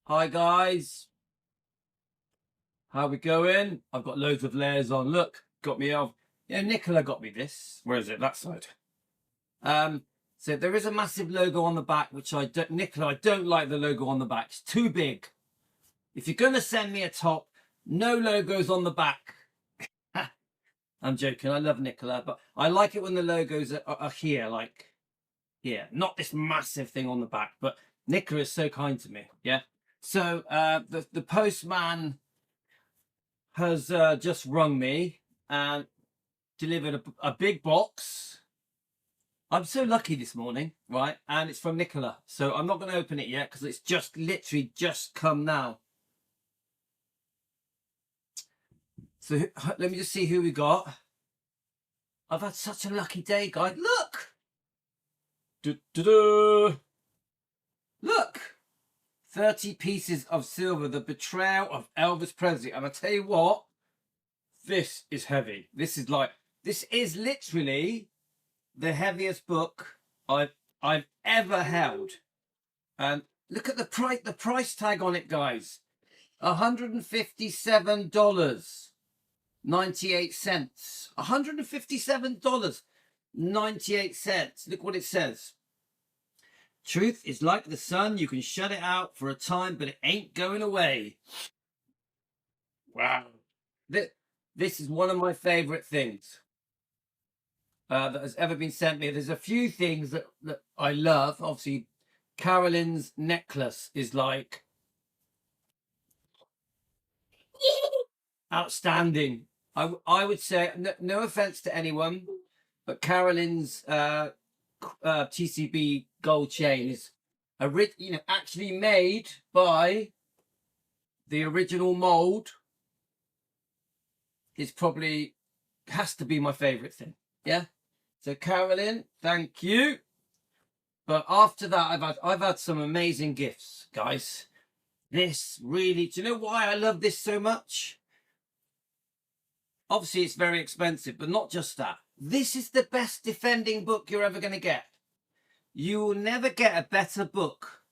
Hi guys, how we going? I've got loads of layers on. Look, got me off. Yeah, Nicola got me this. Where is it? That side. So there is a massive logo on the back, which Nicola, I don't like the logo on the back. It's too big. If you're gonna send me a top, no logos on the back. I'm joking. I love Nicola, but I like it when the logos are here, like here, not this massive thing on the back. But Nicola is so kind to me. Yeah. So the postman has just rung me and delivered a big box. I'm so lucky this morning, right? And it's from Nicola. So I'm not going to open it yet because it's just literally just come now. So let me just see who we got. I've had such a lucky day, guys. Look! Look! 30 pieces of silver, the betrayal of Elvis Presley. And I tell you what, this is heavy. This is literally the heaviest book I've ever held. And look at the price tag on it, guys. $157.98. $157.98. Look what it says. Truth is like the sun. You can shut it out for a time, but it ain't going away. Wow. This is one of my favorite things that has ever been sent me. There's a few things that I love. Obviously, Carolyn's necklace is like outstanding. I would say, no offense to anyone, but Carolyn's TCB gold chain is actually made by the original mold. Is probably has to be my favorite thing. Yeah. So Carolyn, thank you. But after that, I've had some amazing gifts, guys. This really, do you know why I love this so much? Obviously, it's very expensive, but not just that. This is the best defending book you're ever going to get. You will never get a better book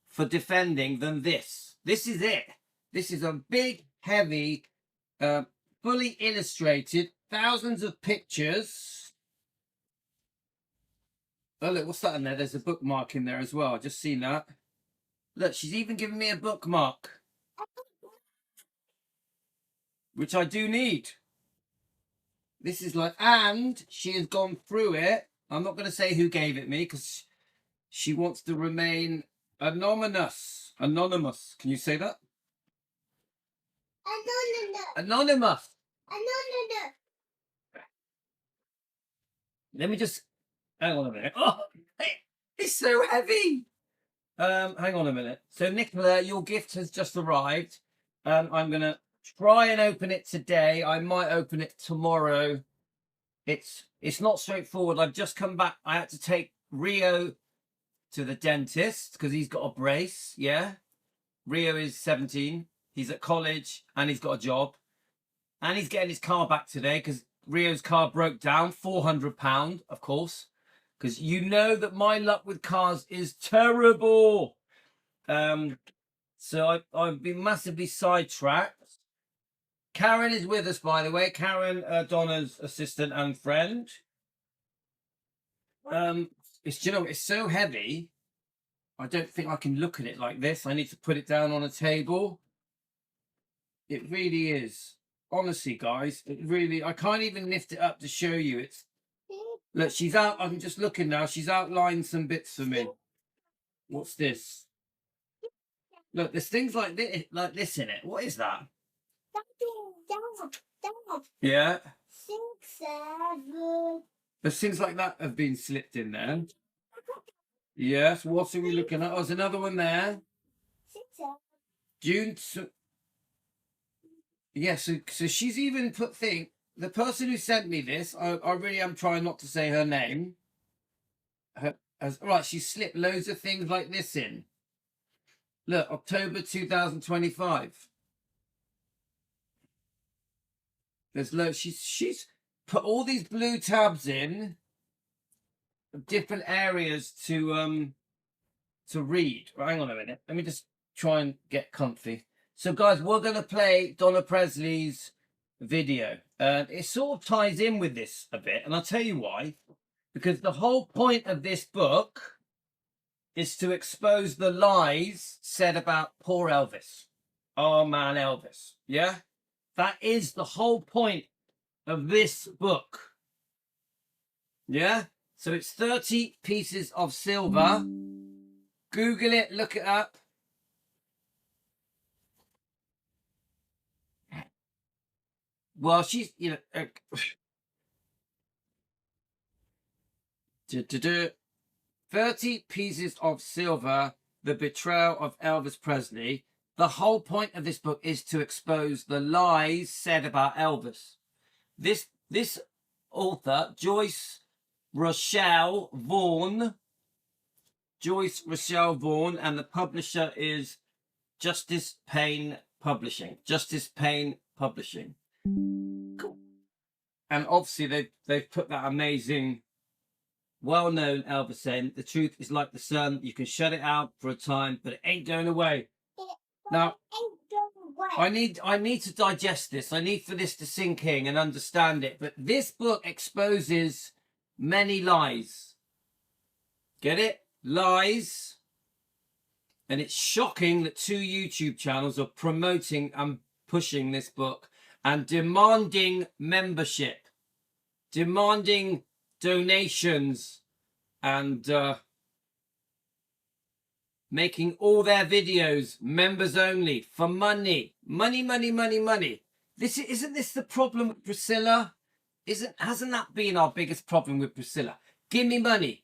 for defending than this. This is it. This is a big, heavy, fully illustrated, thousands of pictures. Oh, look, what's that in there? There's a bookmark in there as well. I've just seen that. Look, she's even given me a bookmark, which I do need. This is like, and she has gone through it. I'm not going to say who gave it me because she wants to remain anonymous. Anonymous. Can you say that? Anonymous. Anonymous. Let me just hang on a minute. Oh, it's so heavy. Hang on a minute. So Nicola, your gift has just arrived. I'm gonna try and open it today. I might open it tomorrow. It's not straightforward. I've just come back. I had to take Rio to the dentist because he's got a brace. Yeah. Rio is 17. He's at college and he's got a job. And he's getting his car back today because Rio's car broke down. £400, of course. Because you know that my luck with cars is terrible. So I've been massively sidetracked. Karen is with us, by the way. Karen, Donna's assistant and friend. It's so heavy. I don't think I can look at it like this. I need to put it down on a table. It really is. Honestly, guys, I can't even lift it up to show you. Look, she's out. I'm just looking now. She's outlined some bits for me. What's this? Look, there's things like this in it. What is that? Yeah. There's things like that have been slipped in there. Yes. What are we looking at? Oh, there's another one there. June. Yeah. So she's even put the person who sent me this. I really am trying not to say her name. Right. She slipped loads of things like this in. Look, October 2025. There's loads. She's put all these blue tabs in different areas to read. Hang on a minute. Let me just try and get comfy. So guys, we're going to play Donna Presley's video. It sort of ties in with this a bit, and I'll tell you why. Because the whole point of this book is to expose the lies said about poor Elvis. Oh man, Elvis. Yeah? That is the whole point of this book. Yeah? So it's 30 pieces of silver. Google it, look it up. Well, she's, you know, 30 pieces of silver, the betrayal of Elvis Presley. The whole point of this book is to expose the lies said about Elvis. This author, Joyce Rochelle Vaughan, and the publisher is Justice Payne Publishing. Cool. And obviously they've put that amazing, well-known Elvis saying, the truth is like the sun, you can shut it out for a time, but it ain't going away. Now, I need to digest this. I need for this to sink in and understand it. But this book exposes many lies. Get it? Lies. And it's shocking that 2 YouTube channels are promoting and pushing this book and demanding membership, demanding donations, and making all their videos members only for money. Money. Isn't this the problem with Priscilla? Hasn't that been our biggest problem with Priscilla? Give me money.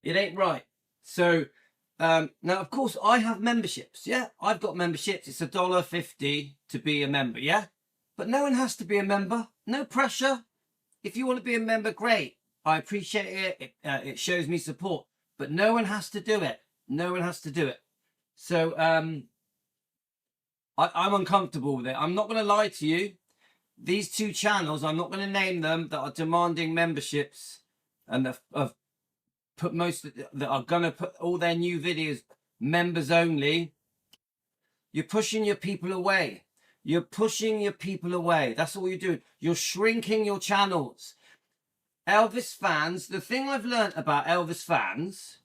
It ain't right. So now, of course, I have memberships. Yeah, I've got memberships. It's $1.50 to be a member. Yeah, but no one has to be a member. No pressure. If you want to be a member, great. I appreciate it. It shows me support, but no one has to do it. So I'm uncomfortable with it. I'm not going to lie to you. These 2 channels, I'm not going to name them, that are demanding memberships and that are going to put all their new videos members only. You're pushing your people away. That's all you're doing. You're shrinking your channels. Elvis fans, the thing I've learned about Elvis fans,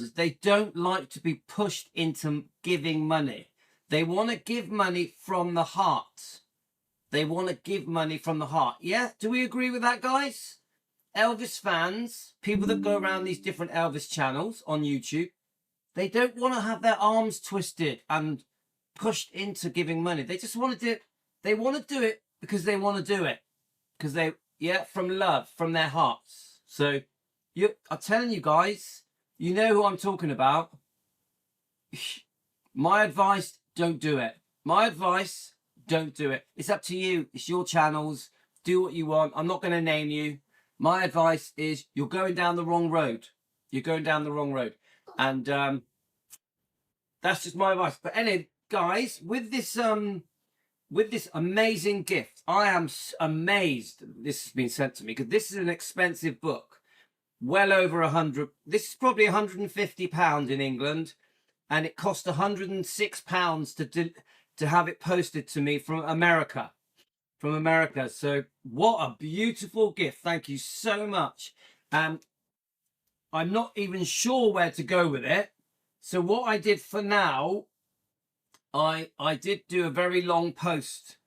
is they don't like to be pushed into giving money. They want to give money from the heart. Yeah? Do we agree with that, guys? Elvis fans, people that go around these different Elvis channels on YouTube, they don't want to have their arms twisted and pushed into giving money. They just want to do it. They want to do it because they want to do it. Because from love, from their hearts. So I'm telling you guys, you know who I'm talking about. My advice, don't do it. It's up to you. It's your channels. Do what you want. I'm not going to name you. My advice is you're going down the wrong road. And that's just my advice. But anyway, guys, with this amazing gift, I am amazed this has been sent to me, because this is an expensive book. Well over 100. This is probably £150 in England, and it cost £106 to have it posted to me from America. So what a beautiful gift. Thank you so much. I'm not even sure where to go with it. So what I did for now, I did do a very long post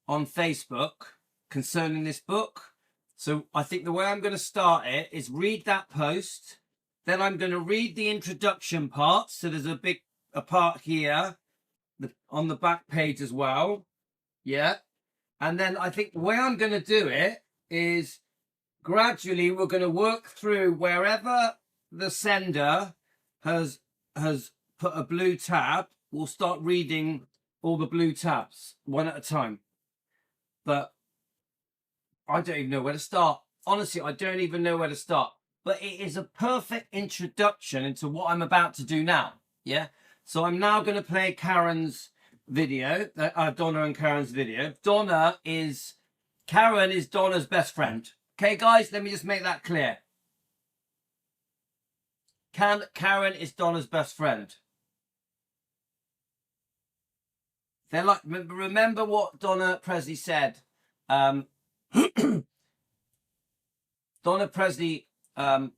on Facebook concerning this book. So I think the way I'm going to start it is read that post. Then I'm going to read the introduction part. So there's a part here on the back page as well. Yeah. And then I think the way I'm going to do it is gradually we're going to work through wherever the sender has put a blue tab. We'll start reading all the blue tabs one at a time. But I don't even know where to start. Honestly, I don't even know where to start. But it is a perfect introduction into what I'm about to do now. Yeah. So I'm now going to play Karen's video, Donna and Karen's video. Karen is Donna's best friend. Okay, guys, let me just make that clear. Karen is Donna's best friend. They're like, remember what Donne Presley said. Donne Presley and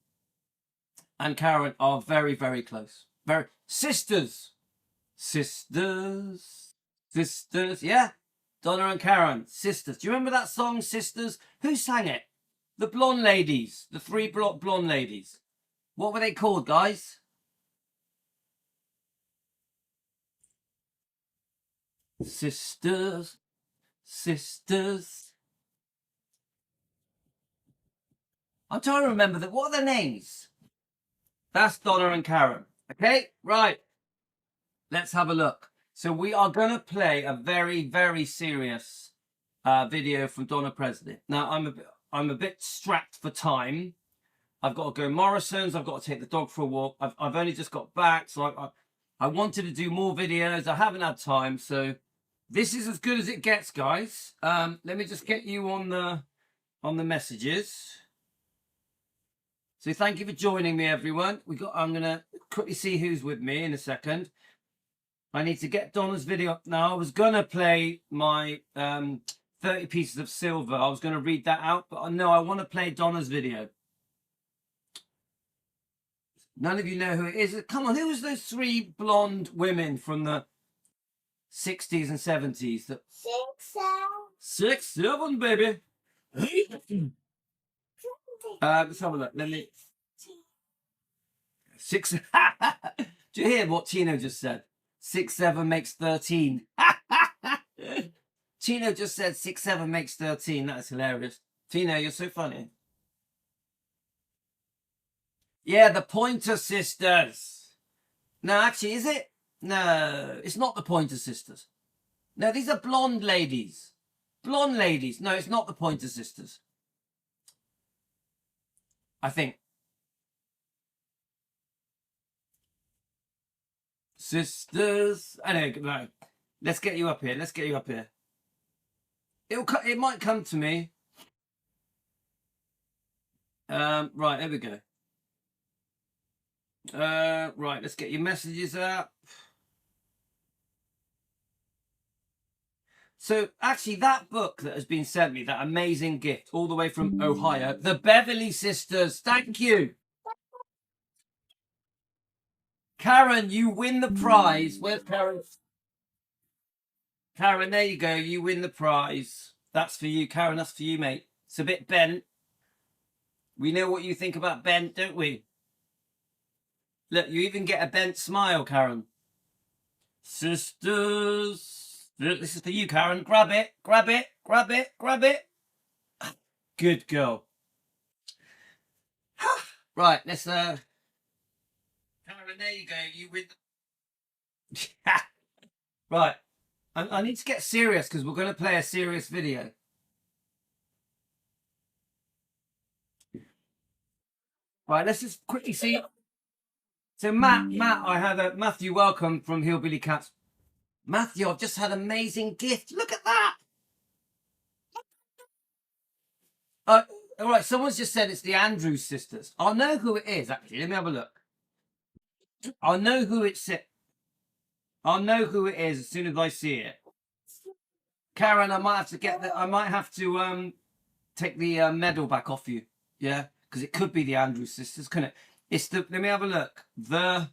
Karen are very, very close. Very sisters. Sisters. Yeah. Donna and Karen, sisters. Do you remember that song, Sisters? Who sang it? The blonde ladies. The three blonde ladies. What were they called, guys? Sisters. I'm trying to remember that. What are their names? That's Donna and Karen. Okay, right. Let's have a look. So we are going to play a very, very serious video from Donne Presley. Now, I'm a bit strapped for time. I've got to go Morrison's. I've got to take the dog for a walk. I've only just got back, so I wanted to do more videos. I haven't had time, so this is as good as it gets, guys. Let me just get you on the messages. So thank you for joining me, everyone. I'm gonna quickly see who's with me in a second. I need to get Donna's video up now. I was gonna play my 30 pieces of silver. I was gonna read that out, but no, I want to play Donna's video. None of you know who it is. Come on, who was those three blonde women from the 60s and 70s? 6'7", baby. Let's have a look. Let me. 6. Do you hear what Tino just said? 6'7" makes 13. Tino just said 6'7" makes 13. That's hilarious. Tino, you're so funny. Yeah, the Pointer Sisters. No, actually, is it? No, it's not the Pointer Sisters. No, these are blonde ladies. Blonde ladies. No, it's not the Pointer Sisters. I think. Sisters. Anyway, no. Let's get you up here. Let's get you up here. It might come to me. Right, there we go. Right, let's get your messages up. So actually that book that has been sent me, that amazing gift all the way from Ohio, the Beverly Sisters, thank you. Karen, you win the prize. Where's Karen? Karen, there you go. You win the prize. That's for you, Karen. That's for you, mate. It's a bit bent. We know what you think about bent, don't we? Look, you even get a bent smile, Karen. Sisters. This is for you, Karen. Grab it, grab it, grab it, grab it. Good girl. Right, let's Karen, there you go. You win. Right. I need to get serious because we're going to play a serious video. Right, let's just quickly see. So Matt, I had a Matthew, welcome from Hillbilly Cats. Matthew, I've just had an amazing gift. Look at that. All right, someone's just said it's the Andrews sisters. I'll know who it is, actually. Let me have a look. I'll know who it's. I'll know who it is as soon as I see it. Karen, I might have to get I might have to take the medal back off you. Yeah, because it could be the Andrews sisters, couldn't it? It's the. Let me have a look. The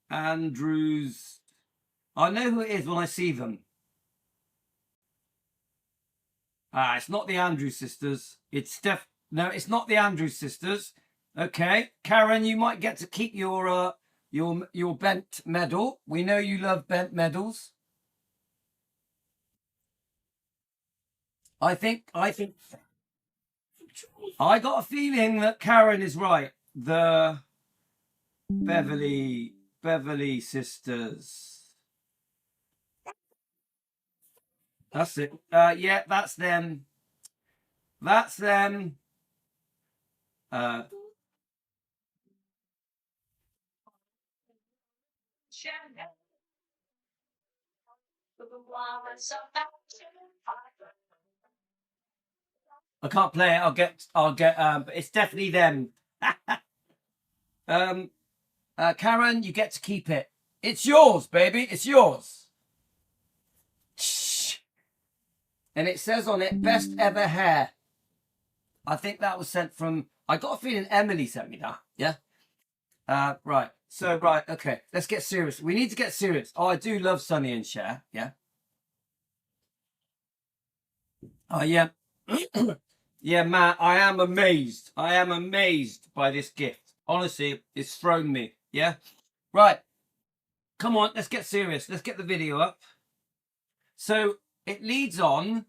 Andrews. I know who it is when I see them. It's not the Andrews sisters. It's No, it's not the Andrews sisters. Okay, Karen, you might get to keep your bent medal. We know you love bent medals. I think I got a feeling that Karen is right. The Beverly sisters. That's it. Yeah, that's them. That's them. I can't play it. I'll get. But it's definitely them. Karen, you get to keep it. It's yours, baby. It's yours. Shh. And it says on it, best ever hair. I think that was sent from. I got a feeling Emily sent me that. Yeah. Right. So right. Okay. Let's get serious. We need to get serious. Oh, I do love Sonny and Cher. Yeah. Oh yeah. Yeah, Matt, I am amazed. I am amazed by this gift. Honestly, it's thrown me. Yeah? Right. Come on, let's get serious. Let's get the video up. So it leads on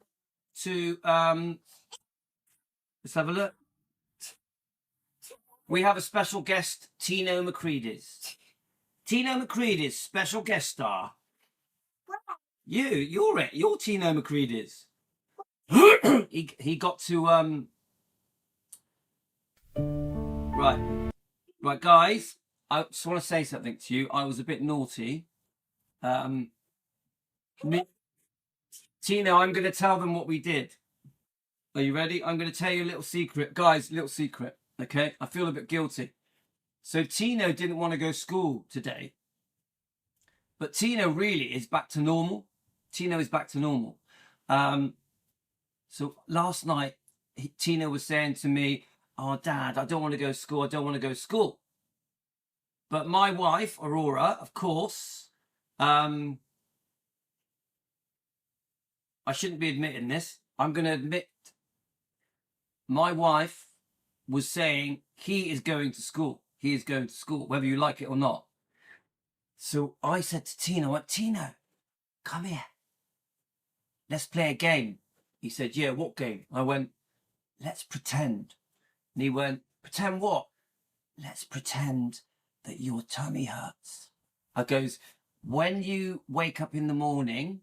to let's have a look. We have a special guest, Tino Macready's. Tino Macready's special guest star. You're it. You're Tino Macready's. he got to right guys, I just want to say something to you. I was a bit naughty. Tino, I'm going to tell them what we did. Are you ready? I'm going to tell you a little secret. Guys, little secret. Okay? I feel a bit guilty. So Tino didn't want to go to school today. But Tino really is back to normal. Tino is back to normal. So last night, Tino was saying to me, oh, Dad, I don't want to go to school. I don't want to go to school. But my wife, Aurora, of course, I shouldn't be admitting this. I'm going to admit my wife was saying he is going to school. He is going to school, whether you like it or not. So I said to Tino, I went, Tino, come here. Let's play a game. He said, yeah, what game? I went, let's pretend. And he went, pretend what? Let's pretend that your tummy hurts. I goes, when you wake up in the morning,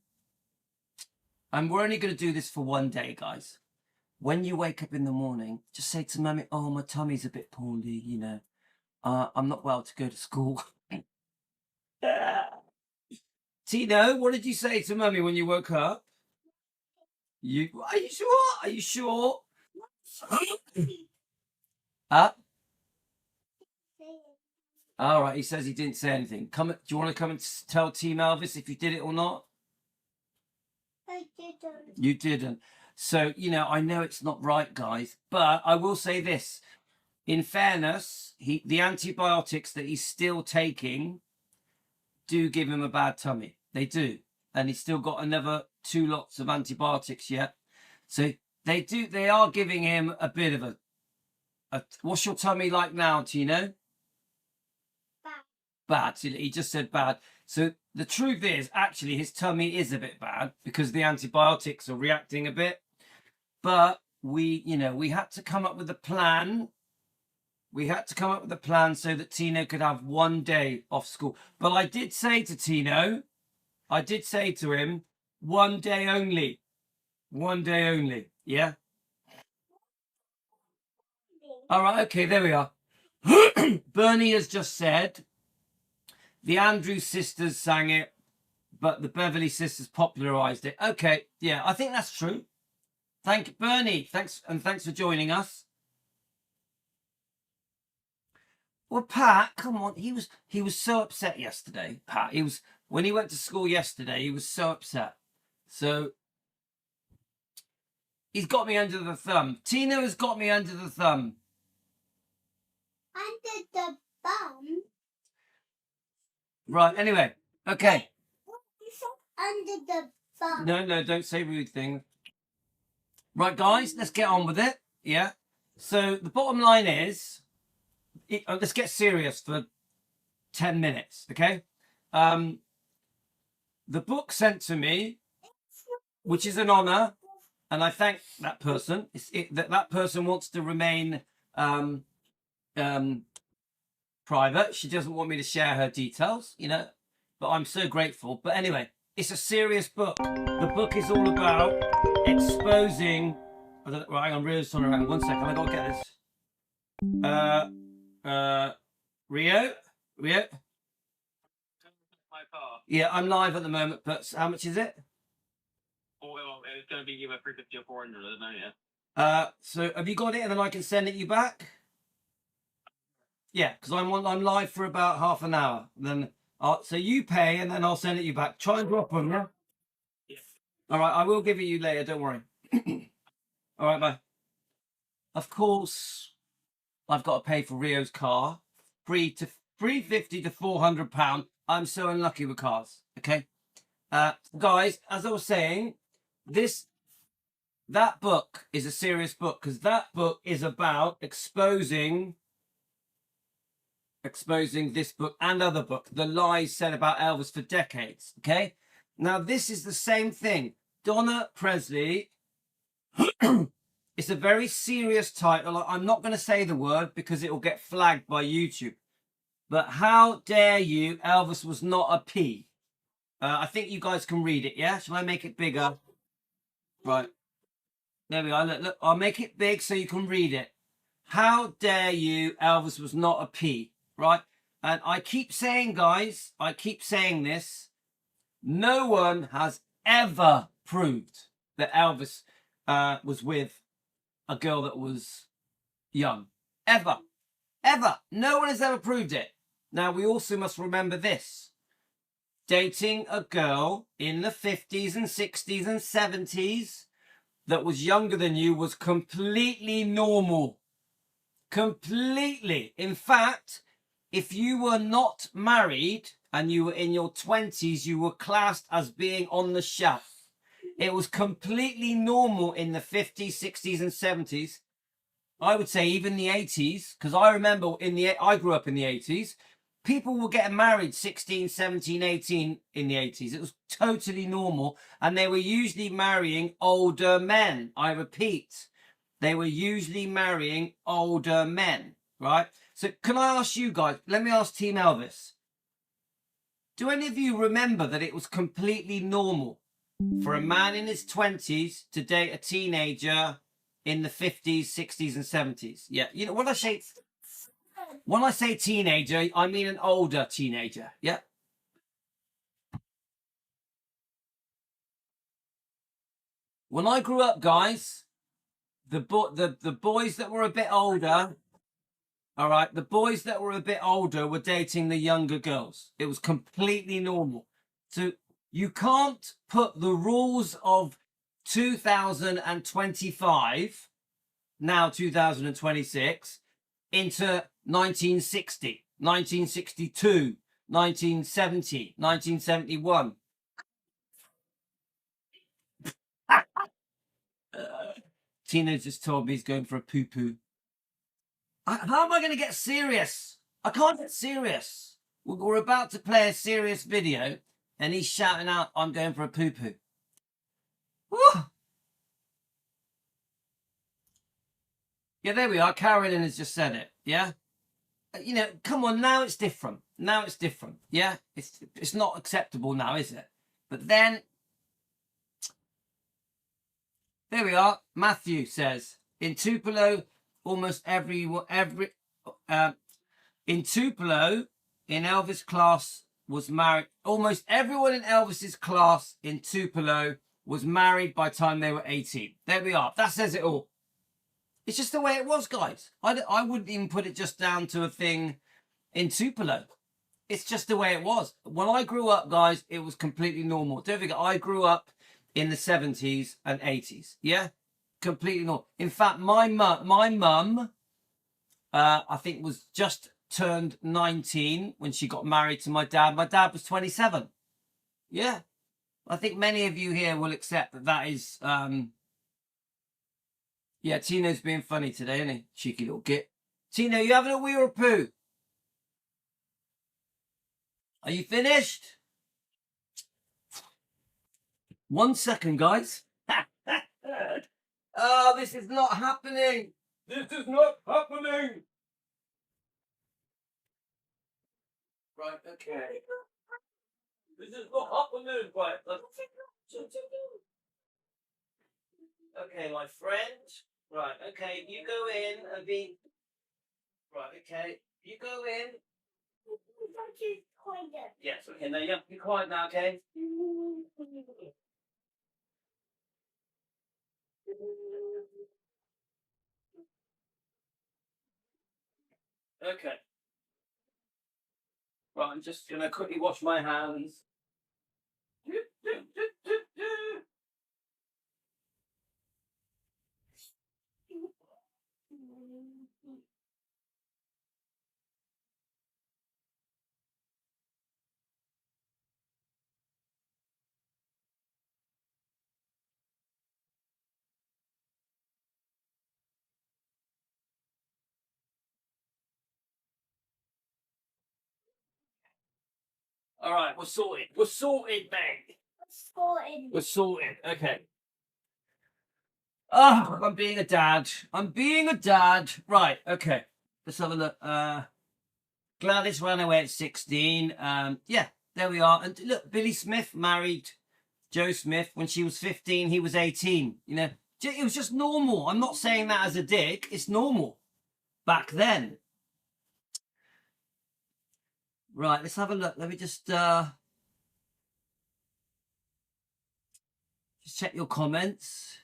and we're only going to do this for one day, guys. When you wake up in the morning, just say to Mummy, oh, my tummy's a bit poorly, you know. I'm not well to go to school. Tino, what did you say to Mummy when you woke up? Are you sure? Are you sure? All right, he says he didn't say anything. Do you want to come and tell Team Elvis if you did it or not? I didn't. You didn't. So, you know, I know it's not right, guys, but I will say this. In fairness, the antibiotics that he's still taking do give him a bad tummy. They do. And he's still got another 2 lots of antibiotics yet. So they are giving him a bit of a what's your tummy like now, Tino? Bad. He just said bad. So the truth is, actually, his tummy is a bit bad because the antibiotics are reacting a bit. But we had to come up with a plan. We had to come up with a plan so that Tino could have 1 day off school. But I did say to Tino, I did say to him, 1 day only. 1 day only. Yeah? All right, okay, there we are. Bernie has just said the Andrews sisters sang it, but the Beverly sisters popularized it. Okay, yeah, I think that's true. Thank you, Bernie. Thanks for joining us. Well, Pat, come on. He was so upset yesterday, Pat. When he went to school yesterday, he was so upset. So he's got me under the thumb. Tino has got me under the thumb. Under the thumb? Right, anyway. Okay. You said under the thumb. No, don't say rude things. Right, guys, let's get on with it. Yeah. So the bottom line is, let's get serious for 10 minutes, okay? The book sent to me, which is an honor, and I thank that person. That person wants to remain private. She doesn't want me to share her details, you know, but I'm so grateful. But anyway, it's a serious book. The book is all about exposing. Right, I'm really sorry. Around 1 second. I gotta get this. Rio. My car. Yeah, I'm live at the moment. But how much is it? Oh, well, it's going to be either 350 or 400 at the moment. So have you got it, and then I can send it you back? Yeah, because I'm live for about half an hour. Then so you pay, and then I'll send it you back. Try and drop them, yeah. All right, I will give it you later. Don't worry. All right, bye. Of course, I've got to pay for Rio's car, £350 to £400. I'm so unlucky with cars. Okay, guys, as I was saying, that book is a serious book, because that book is about exposing this book and other books, the lies said about Elvis for decades. Okay, now this is the same thing. Donna Presley. It's a very serious title. I'm not going to say the word because it will get flagged by YouTube. But how dare you? Elvis was not a P. I think you guys can read it. Yeah, shall I make it bigger? Right. There we are. Look, I'll make it big so you can read it. How dare you? Elvis was not a P. Right. And I keep saying, guys, I keep saying this. No one has ever proved that Elvis was with a girl that was young. Ever. No one has ever proved it. Now, we also must remember this. Dating a girl in the 50s and 60s and 70s that was younger than you was completely normal. Completely. In fact, if you were not married and you were in your 20s, you were classed as being on the shelf. It was completely normal in the 50s, 60s and 70s. I would say even the 80s, because I remember I grew up in the 80s. People were getting married 16, 17, 18 in the 80s. It was totally normal. And they were usually marrying older men. I repeat, they were usually marrying older men, right? So can I ask you guys, let me ask Team Elvis. Do any of you remember that it was completely normal for a man in his 20s to date a teenager in the 50s, 60s and 70s? Yeah, you know, when I say teenager, I mean an older teenager. Yeah. When I grew up, guys, the boys that were a bit older, all right, the boys that were a bit older were dating the younger girls. It was completely normal. So you can't put the rules of 2025, now 2026, into 1960, 1962, 1970, 1971. Tina just told me he's going for a poo-poo. How am I going to get serious? I can't get serious. We're about to play a serious video, and he's shouting out, I'm going for a poo-poo. Yeah, there we are. Carolyn has just said it. Yeah? You know, come on, now it's different. Now it's different. Yeah? It's not acceptable now, is it? But then, there we are. Matthew says, in Tupelo, almost in Tupelo, in Elvis' class was married. Almost everyone in Elvis's class in Tupelo was married by the time they were 18. There we are. That says it all. It's just the way it was, guys. I wouldn't even put it just down to a thing in Tupelo. It's just the way it was. When I grew up, guys, it was completely normal. Don't forget, I grew up in the 70s and 80s. Yeah? Completely normal. In fact, my mum, I think, was just turned 19 when she got married to my dad. My dad was 27. Yeah. I think many of you here will accept that that is... Yeah, Tino's being funny today, isn't he? Cheeky little git. Tino, you having a wee or a poo? Are you finished? 1 second, guys. Oh, this is not happening. This is not happening. Right, okay. This is not happening. Right, okay, my friend. Right, okay, you go in and be... Right, okay, you go in. Yes, okay, now you have to be quiet now, okay? Okay. Right, I'm just gonna quickly wash my hands. All right, we're sorted. We're sorted, mate. Sorted. We're sorted. Okay. Oh, I'm being a dad. I'm being a dad. Right. Okay. Let's have a look. Gladys ran away at 16. Yeah, there we are. And look, Billy Smith married Joe Smith when she was 15. He was 18. You know, it was just normal. I'm not saying that as a dig. It's normal back then. Right. Let's have a look. Let me just check your comments.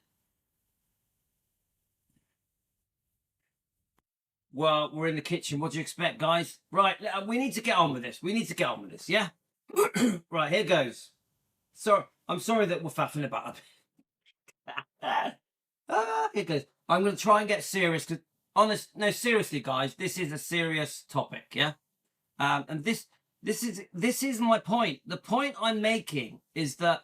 Well, we're in the kitchen. What do you expect, guys? Right, we need to get on with this. We need to get on with this, yeah? Right, here goes. So, I'm sorry that we're faffing about it. Here goes. I'm going to try and get serious. No, seriously, guys, this is a serious topic, yeah? And this is my point. The point I'm making is that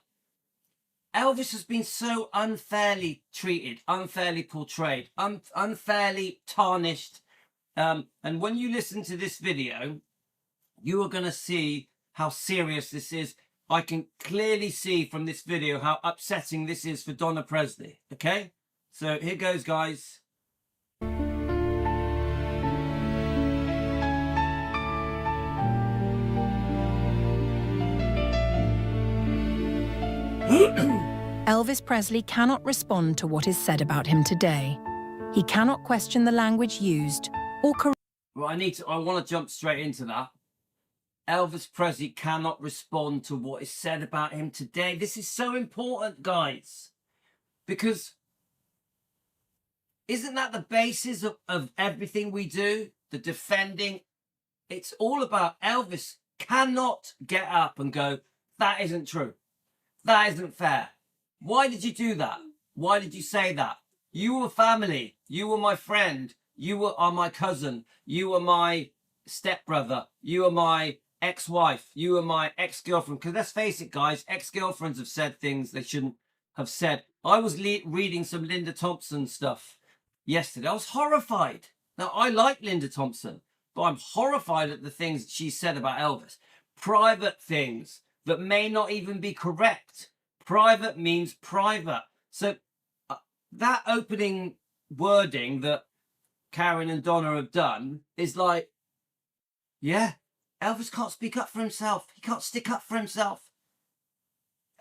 Elvis has been so unfairly treated, unfairly portrayed, unfairly tarnished. And when you listen to this video, you are going to see how serious this is. I can clearly see from this video how upsetting this is for Donna Presley. Okay? So here goes, guys. Elvis Presley cannot respond to what is said about him today. He cannot question the language used or correct. Well, I want to jump straight into that. Elvis Presley cannot respond to what is said about him today. This is so important, guys, because isn't that the basis of everything we do? The defending. It's all about Elvis cannot get up and go, that isn't true. That isn't fair. Why did you do that? Why did you say that? You were family. You were my friend. You are my cousin. You are my stepbrother. You are my ex-wife. You are my ex-girlfriend. Because let's face it, guys, ex-girlfriends have said things they shouldn't have said. I was reading some Linda Thompson stuff yesterday. I was horrified. Now, I like Linda Thompson, but I'm horrified at the things she said about Elvis. Private things that may not even be correct. Private means private. So that opening wording that Karen and Donna have done is like, yeah, Elvis can't speak up for himself. He can't stick up for himself.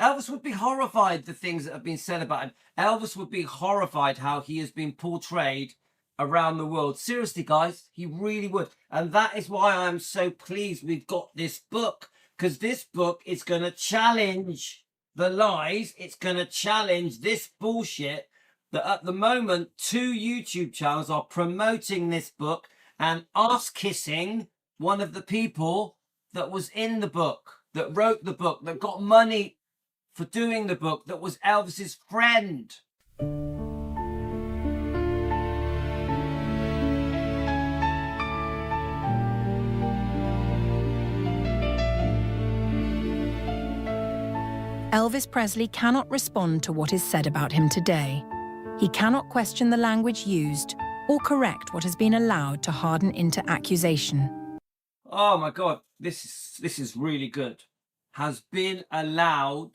Elvis would be horrified the things that have been said about him. Elvis would be horrified how he has been portrayed around the world. Seriously, guys, he really would. And that is why I'm so pleased we've got this book, because this book is going to challenge the lies. It's going to challenge this bullshit that at the moment 2 YouTube channels are promoting this book and ass-kissing one of the people that was in the book, that wrote the book, that got money for doing the book, that was Elvis's friend. Elvis Presley cannot respond to what is said about him today. He cannot question the language used or correct what has been allowed to harden into accusation. Oh my God, this is really good. Has been allowed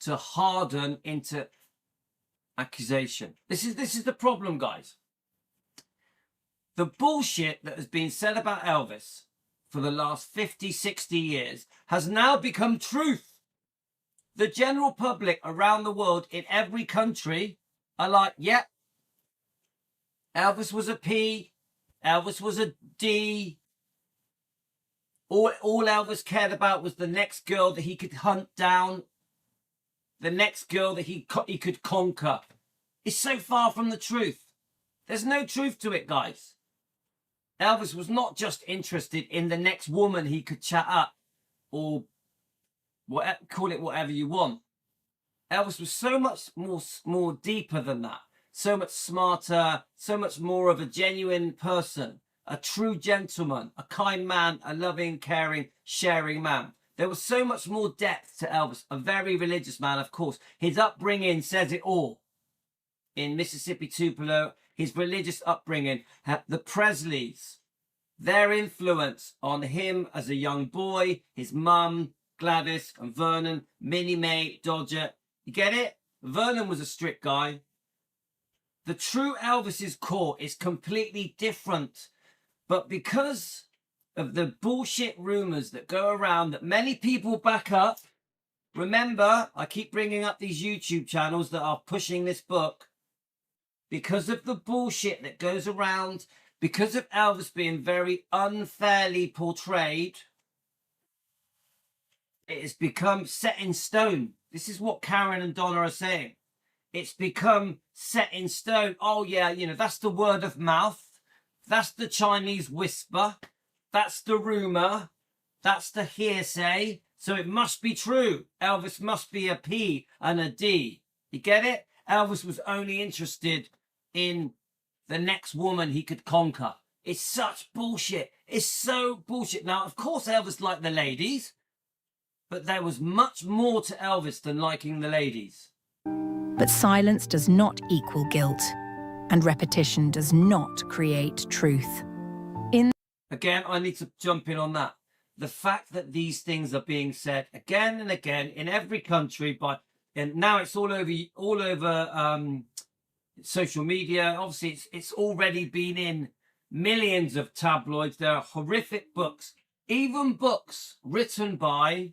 to harden into accusation. This is the problem, guys. The bullshit that has been said about Elvis for the last 50, 60 years has now become truth. The general public around the world in every country are like, yep, Elvis was a P, Elvis was a D. All Elvis cared about was the next girl that he could hunt down, the next girl that he could conquer. It's so far from the truth. There's no truth to it, guys. Elvis was not just interested in the next woman he could chat up or call it whatever you want. Elvis was so much more deeper than that, so much smarter, so much more of a genuine person, a true gentleman, a kind man, a loving, caring, sharing man. There was so much more depth to Elvis, a very religious man, of course. His upbringing says it all. In Mississippi, Tupelo, his religious upbringing, the Presleys, their influence on him as a young boy, his mum, Gladys and Vernon, Minnie Mae, Dodger. You get it? Vernon was a strict guy. The true Elvis's core is completely different. But because of the bullshit rumors that go around that many people back up, remember, I keep bringing up these YouTube channels that are pushing this book. Because of the bullshit that goes around, because of Elvis being very unfairly portrayed, it has become set in stone. This is what Karen and Donna are saying. It's become set in stone. Oh yeah, you know, that's the word of mouth. That's the Chinese whisper. That's the rumor. That's the hearsay. So it must be true. Elvis must be a P and a D. You get it? Elvis was only interested in the next woman he could conquer. It's such bullshit. It's so bullshit. Now, of course, Elvis liked the ladies, but there was much more to Elvis than liking the ladies. But silence does not equal guilt, and repetition does not create truth. Again, I need to jump in on that. The fact that these things are being said again and again in every country, and now it's all over social media. Obviously, it's already been in millions of tabloids. There are horrific books, even books written by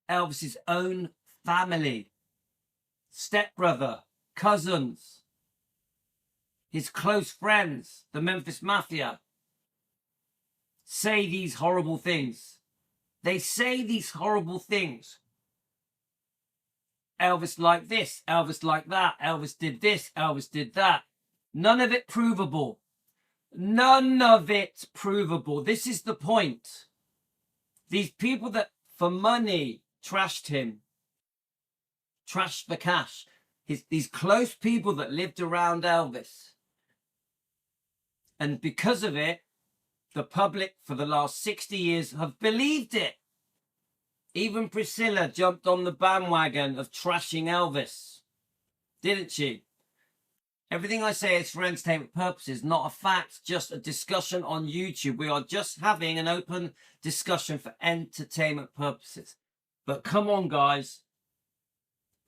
Elvis's own family, stepbrother, cousins, his close friends, the Memphis Mafia, say these horrible things. They say these horrible things. Elvis like this, Elvis like that, Elvis did this, Elvis did that. None of it provable. None of it provable. This is the point. These people that for money trashed him, trashed the cash. These close people that lived around Elvis. And because of it, the public for the last 60 years have believed it. Even Priscilla jumped on the bandwagon of trashing Elvis, didn't she? Everything I say is for entertainment purposes, not a fact, just a discussion on YouTube. We are just having an open discussion for entertainment purposes. But come on, guys.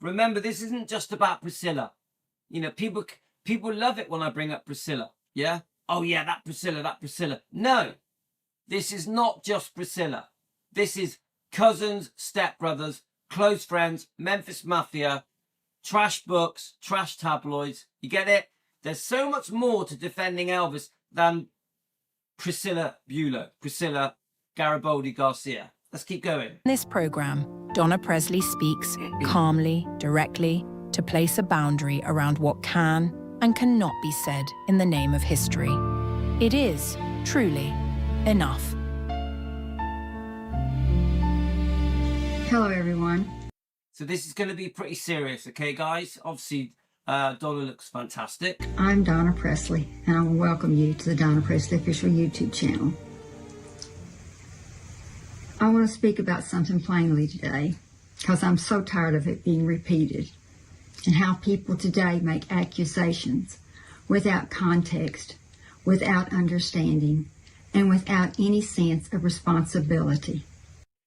Remember, this isn't just about Priscilla. You know, people love it when I bring up Priscilla, yeah? Oh yeah, that Priscilla. No, this is not just Priscilla. This is cousins, stepbrothers, close friends, Memphis Mafia, trash books, trash tabloids. You get it? There's so much more to defending Elvis than Priscilla Bueller, Priscilla Garibaldi Garcia. Let's keep going. In this program, Donna Presley speaks calmly, directly, to place a boundary around what can and cannot be said in the name of history. It is, truly, enough. Hello, everyone. So this is going to be pretty serious, okay, guys? Obviously, Donna looks fantastic. I'm Donne Presley, and I will welcome you to the Donne Presley official YouTube channel. I want to speak about something plainly today, because I'm so tired of it being repeated, and how people today make accusations without context, without understanding, and without any sense of responsibility.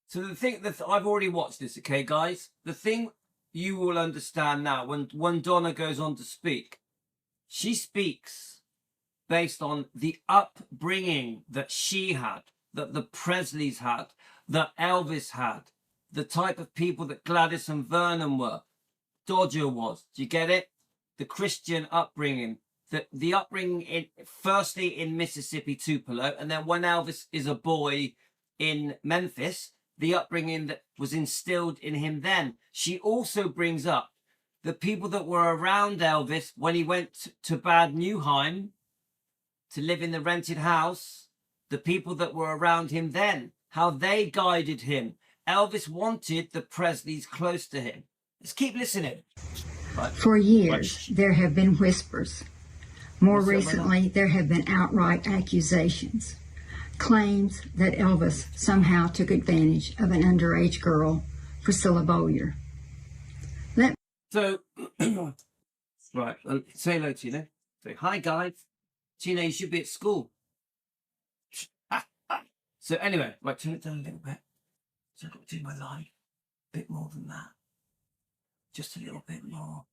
So the thing that I've already watched this, okay, guys? The thing you will understand now, when Donna goes on to speak, she speaks based on the upbringing that she had, that the Presleys had, that Elvis had, the type of people that Gladys and Vernon were, Dodger was. Do you get it? The Christian upbringing, the upbringing firstly in Mississippi, Tupelo, and then when Elvis is a boy in Memphis, the upbringing that was instilled in him then. She also brings up the people that were around Elvis when he went to Bad Nauheim to live in the rented house, the people that were around him then, how they guided him. Elvis wanted the Presleys close to him. Let's keep listening. Right. For years, there have been whispers. More What's up, recently, there have been outright accusations, claims that Elvis somehow took advantage of an underage girl, Priscilla Bowyer. So, right, say hello, Tina. Say, hi, guys. Tina, you should be at school. So anyway, right, turn it down a little bit. So I've got to do my live. A bit more than that. Just a little bit more.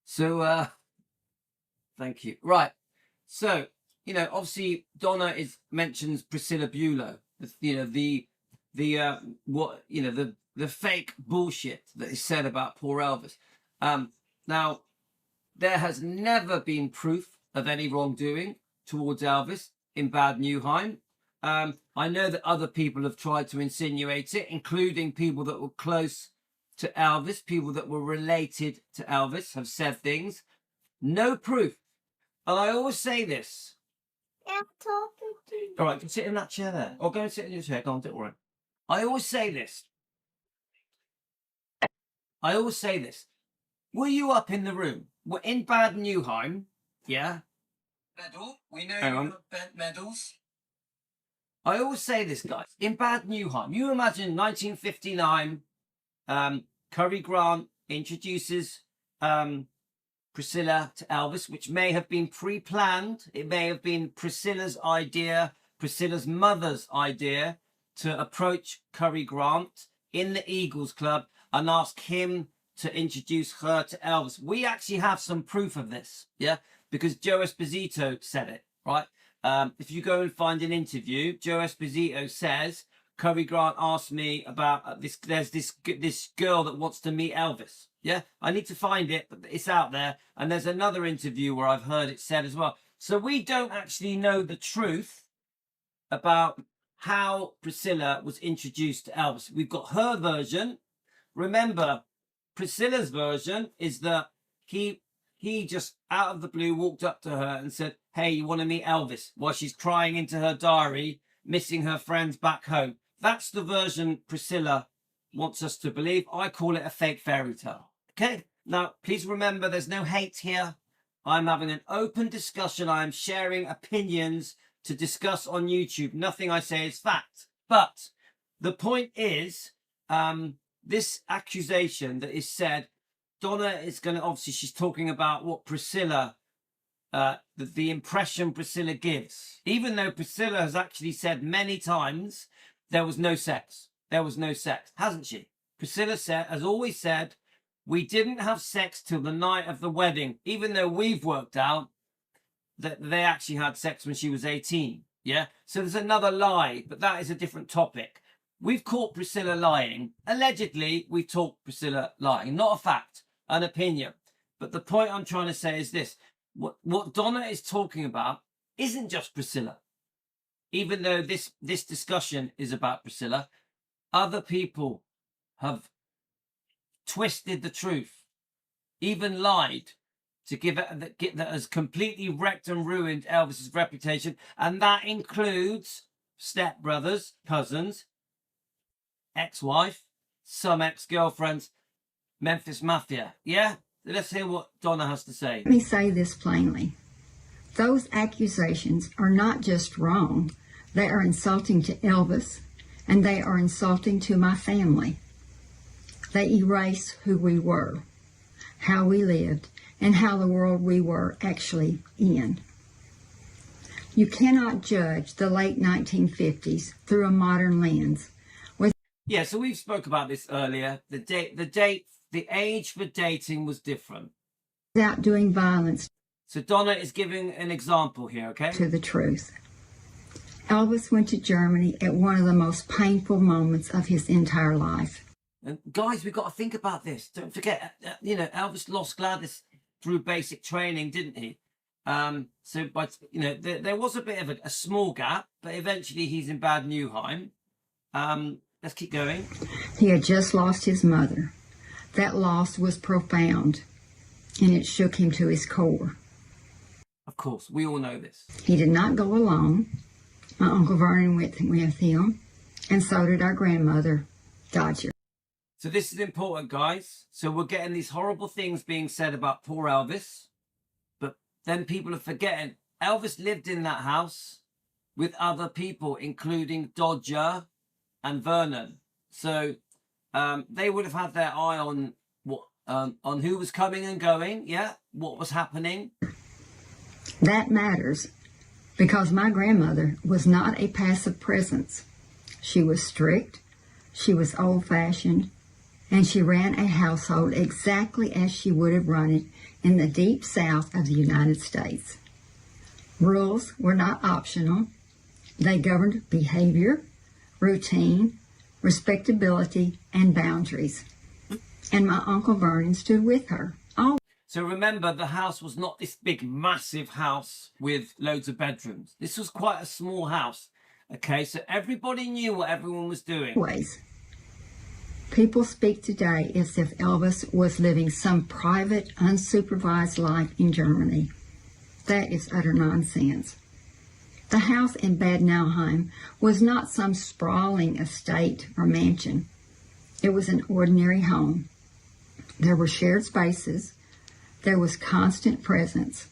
So, thank you. Right. So, obviously Donna mentions Priscilla Bulow. The fake bullshit that is said about poor Elvis. Now, there has never been proof of any wrongdoing towards Elvis in Bad Nauheim. I know that other people have tried to insinuate it, including people that were close to Elvis, people that were related to Elvis have said things. No proof. And I always say this. I'm talking to you. All right, can sit in that chair there. Or go and sit in your chair. Go on, don't worry. I always say this. Were you up in the room? We're in Bad Nauheim. Yeah? Medal. We know Hang you on. have bent medals. I always say this, guys. In Bad Nauheim, you imagine 1959, Cary Grant introduces Priscilla to Elvis, which may have been pre-planned. It may have been Priscilla's idea, Priscilla's mother's idea, to approach Cary Grant in the Eagles Club and ask him to introduce her to Elvis. We actually have some proof of this, yeah, because Joe Esposito said it, right? If you go and find an interview, Joe Esposito says, Cary Grant asked me about this. There's this girl that wants to meet Elvis. Yeah, I need to find it, but it's out there. And there's another interview where I've heard it said as well. So we don't actually know the truth about how Priscilla was introduced to Elvis. We've got her version. Remember, Priscilla's version is that he just out of the blue walked up to her and said, hey, you want to meet Elvis? While she's crying into her diary, missing her friends back home. That's the version Priscilla wants us to believe. I call it a fake fairy tale. Okay? Now, please remember, there's no hate here. I'm having an open discussion. I am sharing opinions to discuss on YouTube. Nothing I say is fact. But the point is, this accusation that is said, Donna is going to, obviously, she's talking about what Priscilla, the impression Priscilla gives. Even though Priscilla has actually said many times, there was no sex. There was no sex, hasn't she? Priscilla has always said, we didn't have sex till the night of the wedding, even though we've worked out that they actually had sex when she was 18. Yeah? So there's another lie, but that is a different topic. We've caught Priscilla lying. Allegedly, we've caught Priscilla lying. Not a fact, an opinion. But the point I'm trying to say is this. What Donna is talking about isn't just Priscilla. Even though this discussion is about Priscilla, other people have twisted the truth, even lied to give it that has completely wrecked and ruined Elvis's reputation. And that includes stepbrothers, cousins, ex-wife, some ex-girlfriends, Memphis Mafia. Yeah? Let's hear what Donna has to say. Let me say this plainly. Those accusations are not just wrong. They are insulting to Elvis, and they are insulting to my family. They erase who we were, how we lived, and how the world we were actually in. You cannot judge the late 1950s through a modern lens. Yeah, so we've spoke about this earlier. The age for dating was different. Without doing violence. So Donna is giving an example here, okay? To the truth. Elvis went to Germany at one of the most painful moments of his entire life. And guys, we've got to think about this. Don't forget, Elvis lost Gladys through basic training, didn't he? But there was a bit of a small gap, but eventually he's in Bad Nauheim. Let's keep going. He had just lost his mother. That loss was profound, and it shook him to his core. Of course, we all know this. He did not go alone. My Uncle Vernon went with him, and so did our grandmother, Dodger. So this is important, guys. So we're getting these horrible things being said about poor Elvis, but then people are forgetting Elvis lived in that house with other people, including Dodger and Vernon. So they would have had their eye on what on who was coming and going, yeah, what was happening. That matters because my grandmother was not a passive presence. She was strict, she was old-fashioned, and she ran a household exactly as she would have run it in the deep South of the United States. Rules were not optional. They governed behavior, routine, respectability, and boundaries. And my Uncle Vernon stood with her. So remember, the house was not this big, massive house with loads of bedrooms. This was quite a small house. Okay, so everybody knew what everyone was doing. Always. People speak today as if Elvis was living some private, unsupervised life in Germany. That is utter nonsense. The house in Bad Nauheim was not some sprawling estate or mansion. It was an ordinary home. There were shared spaces, there was constant presence,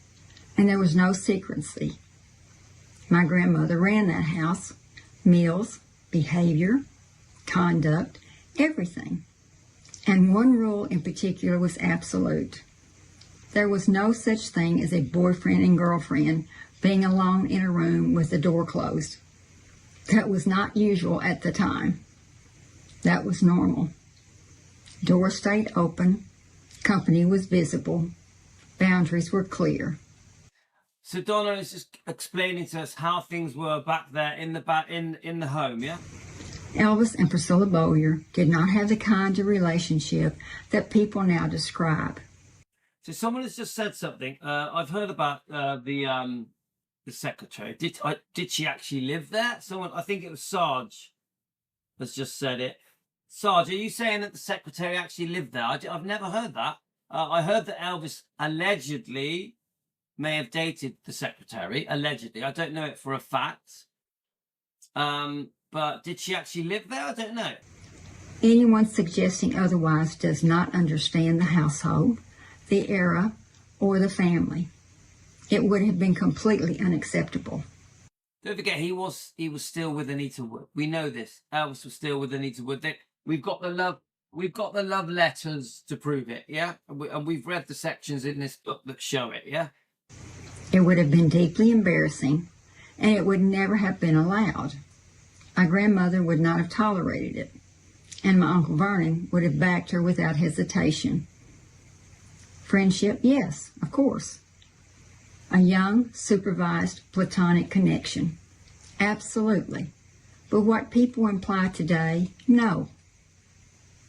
and there was no secrecy. My grandmother ran that house, meals, behavior, conduct, everything. And one rule in particular was absolute. There was no such thing as a boyfriend and girlfriend being alone in a room with the door closed. That was not usual at the time. That was normal. Doors stayed open, company was visible, boundaries were clear. So Donna is just explaining to us how things were back there in the home, yeah? Elvis and Priscilla Bowyer did not have the kind of relationship that people now describe. So someone has just said something. I've heard about the secretary. Did she actually live there? Someone, I think it was Sarge, has just said it. Sarge, are you saying that the secretary actually lived there? I've never heard that. I heard that Elvis allegedly may have dated the secretary. Allegedly, I don't know it for a fact. But did she actually live there? I don't know. Anyone suggesting otherwise does not understand the household, the era, or the family. It would have been completely unacceptable. Don't forget, he was still with Anita Wood. We know this. Elvis was still with Anita Wood. We've got the love letters to prove it, yeah? And we've read the sections in this book that show it, yeah? It would have been deeply embarrassing, and it would never have been allowed. My grandmother would not have tolerated it, and my Uncle Vernon would have backed her without hesitation. Friendship, yes, of course. A young, supervised, platonic connection. Absolutely. But what people imply today, no.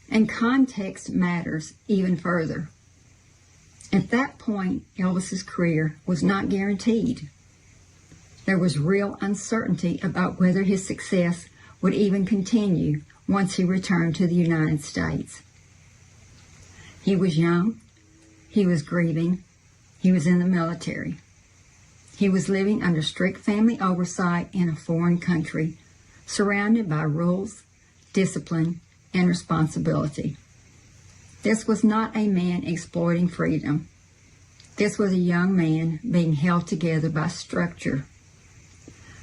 And context matters even further. At that point, Elvis's career was not guaranteed. There was real uncertainty about whether his success would even continue once he returned to the United States. He was young, he was grieving, he was in the military. He was living under strict family oversight in a foreign country, surrounded by rules, discipline, and responsibility. This was not a man exploiting freedom. This was a young man being held together by structure.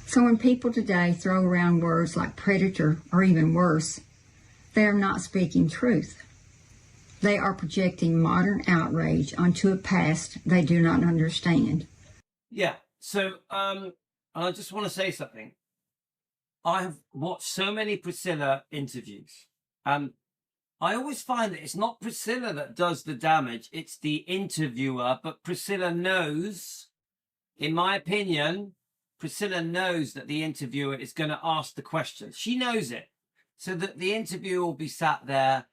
So when people today throw around words like predator or even worse, they are not speaking truth. They are projecting modern outrage onto a past they do not understand. Yeah, so I just want to say something. I have watched so many Priscilla interviews. I always find that it's not Priscilla that does the damage, it's the interviewer. But Priscilla knows, in my opinion, Priscilla knows that the interviewer is going to ask the questions. She knows it. So that the interviewer will be sat there,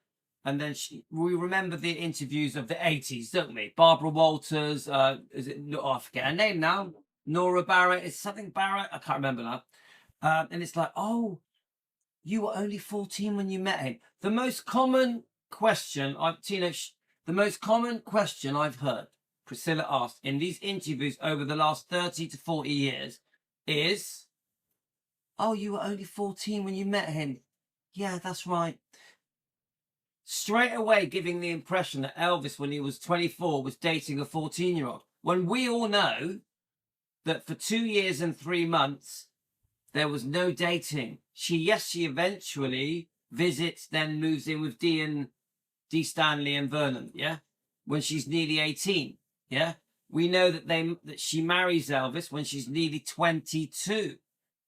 and then we remember the interviews of the 80s, don't we? Barbara Walters, I forget her name now. Nora Barrett, it's something Barrett, I can't remember now. And it's like, oh, you were only 14 when you met him. The most common question I've heard Priscilla asked in these interviews over the last 30 to 40 years is, oh, you were only 14 when you met him. Yeah, that's right. Straight away giving the impression that Elvis, when he was 24, was dating a 14-year-old. When we all know that for 2 years and 3 months, there was no dating. She eventually visits, then moves in with Dee Stanley and Vernon, yeah? When she's nearly 18, yeah? We know that she marries Elvis when she's nearly 22.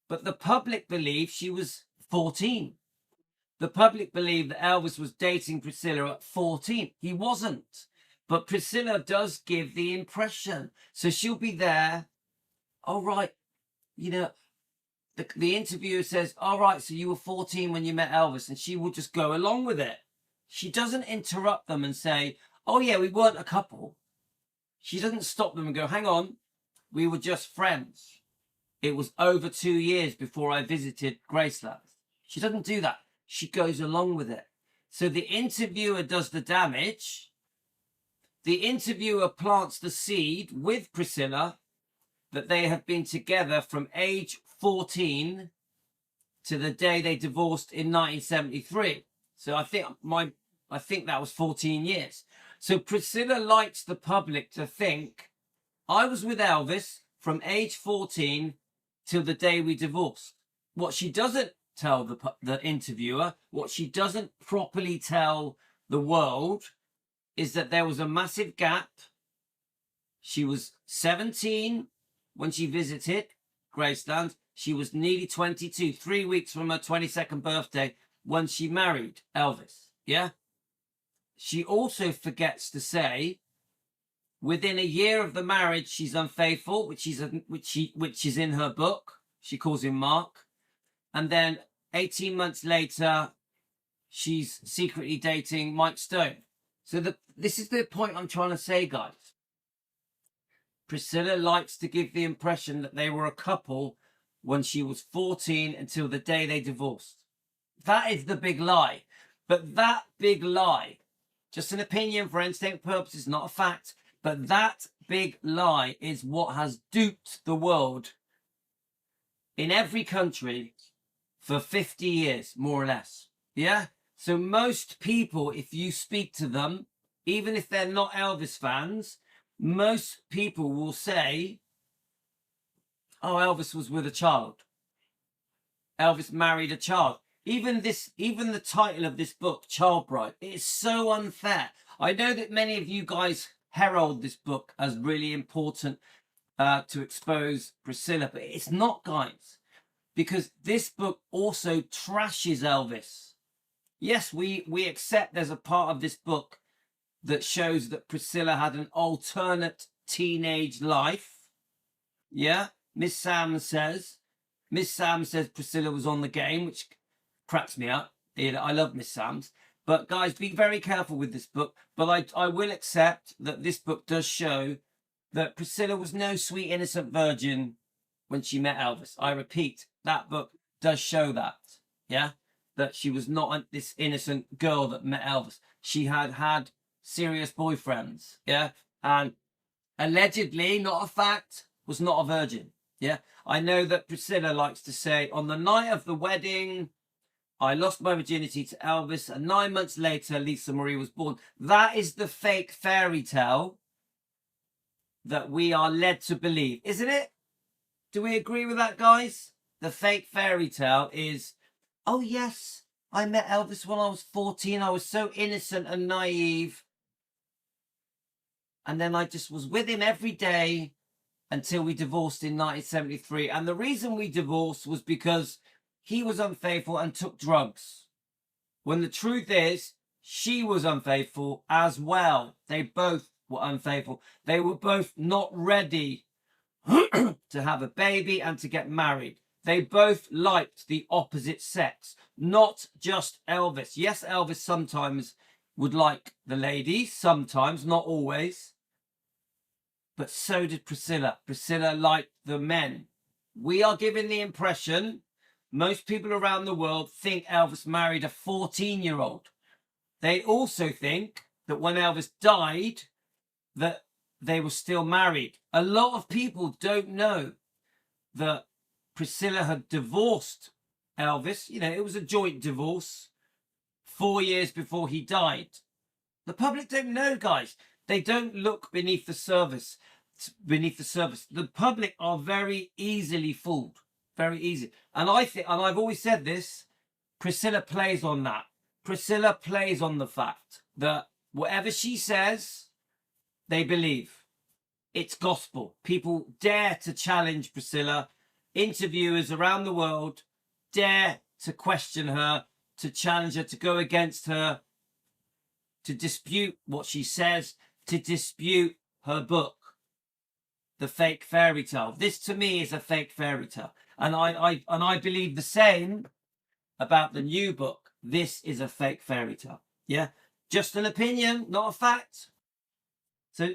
But the public believe she was 14. The public believed that Elvis was dating Priscilla at 14. He wasn't. But Priscilla does give the impression. So she'll be there. All right. You know, the interviewer says, all right, so you were 14 when you met Elvis. And she will just go along with it. She doesn't interrupt them and say, oh, yeah, we weren't a couple. She doesn't stop them and go, hang on, we were just friends. It was over 2 years before I visited Graceland. She doesn't do that. She goes along with it. So the interviewer does the damage. The interviewer plants the seed with Priscilla that they have been together from age 14 to the day they divorced in 1973. So I think that was 14 years. So Priscilla likes the public to think, I was with Elvis from age 14 till the day we divorced. What she doesn't tell the interviewer, what she doesn't properly tell the world, is that there was a massive gap. She was 17 when she visited Graceland. She was nearly 22, 3 weeks from her 22nd birthday when she married Elvis. Yeah? She also forgets to say, within a year of the marriage, she's unfaithful, which is in her book. She calls him Mark. And then 18 months later, she's secretly dating Mike Stone. So this is the point I'm trying to say, guys. Priscilla likes to give the impression that they were a couple when she was 14 until the day they divorced. That is the big lie. But that big lie, just an opinion for entertainment purposes, not a fact, but that big lie is what has duped the world in every country for 50 years, more or less. Yeah? So most people, if you speak to them, even if they're not Elvis fans, most people will say, oh, Elvis was with a child. Elvis married a child. Even the title of this book, Child Bride, it is so unfair. I know that many of you guys herald this book as really important to expose Priscilla, but it's not, guys. Because this book also trashes Elvis. Yes, we accept there's a part of this book that shows that Priscilla had an alternate teenage life. Yeah, Miss Sam says Priscilla was on the game, which cracks me up. I love Miss Sam's. But guys, be very careful with this book. But I will accept that this book does show that Priscilla was no sweet, innocent virgin when she met Elvis. I repeat, that book does show that. Yeah? That she was not this innocent girl that met Elvis. She had serious boyfriends. Yeah? And allegedly, not a fact, was not a virgin. Yeah? I know that Priscilla likes to say, on the night of the wedding, I lost my virginity to Elvis, and 9 months later, Lisa Marie was born. That is the fake fairy tale that we are led to believe, isn't it? Do we agree with that, guys? The fake fairy tale is, oh yes, I met Elvis when I was 14. I was so innocent and naive. And then I just was with him every day until we divorced in 1973. And the reason we divorced was because he was unfaithful and took drugs. When the truth is, she was unfaithful as well. They both were unfaithful. They were both not ready to have a baby and to get married. They both liked the opposite sex, not just Elvis. Yes, Elvis sometimes would like the ladies, sometimes, not always. But so did Priscilla. Priscilla liked the men. We are given the impression, most people around the world think Elvis married a 14-year-old. They also think that when Elvis died, that they were still married. A lot of people don't know that Priscilla had divorced Elvis. You know, it was a joint divorce 4 years before he died. The public don't know, guys. They don't look beneath the surface. The public are very easily fooled. Very easy. And I think, and I've always said this, Priscilla plays on that. Priscilla plays on the fact that whatever she says, they believe. It's gospel. People dare to challenge Priscilla. Interviewers around the world dare to question her, to challenge her, to go against her, to dispute what she says, to dispute her book, The Fake Fairy Tale. This to me is a fake fairy tale. And I believe the same about the new book. This is a fake fairy tale. Yeah? Just an opinion, not a fact. So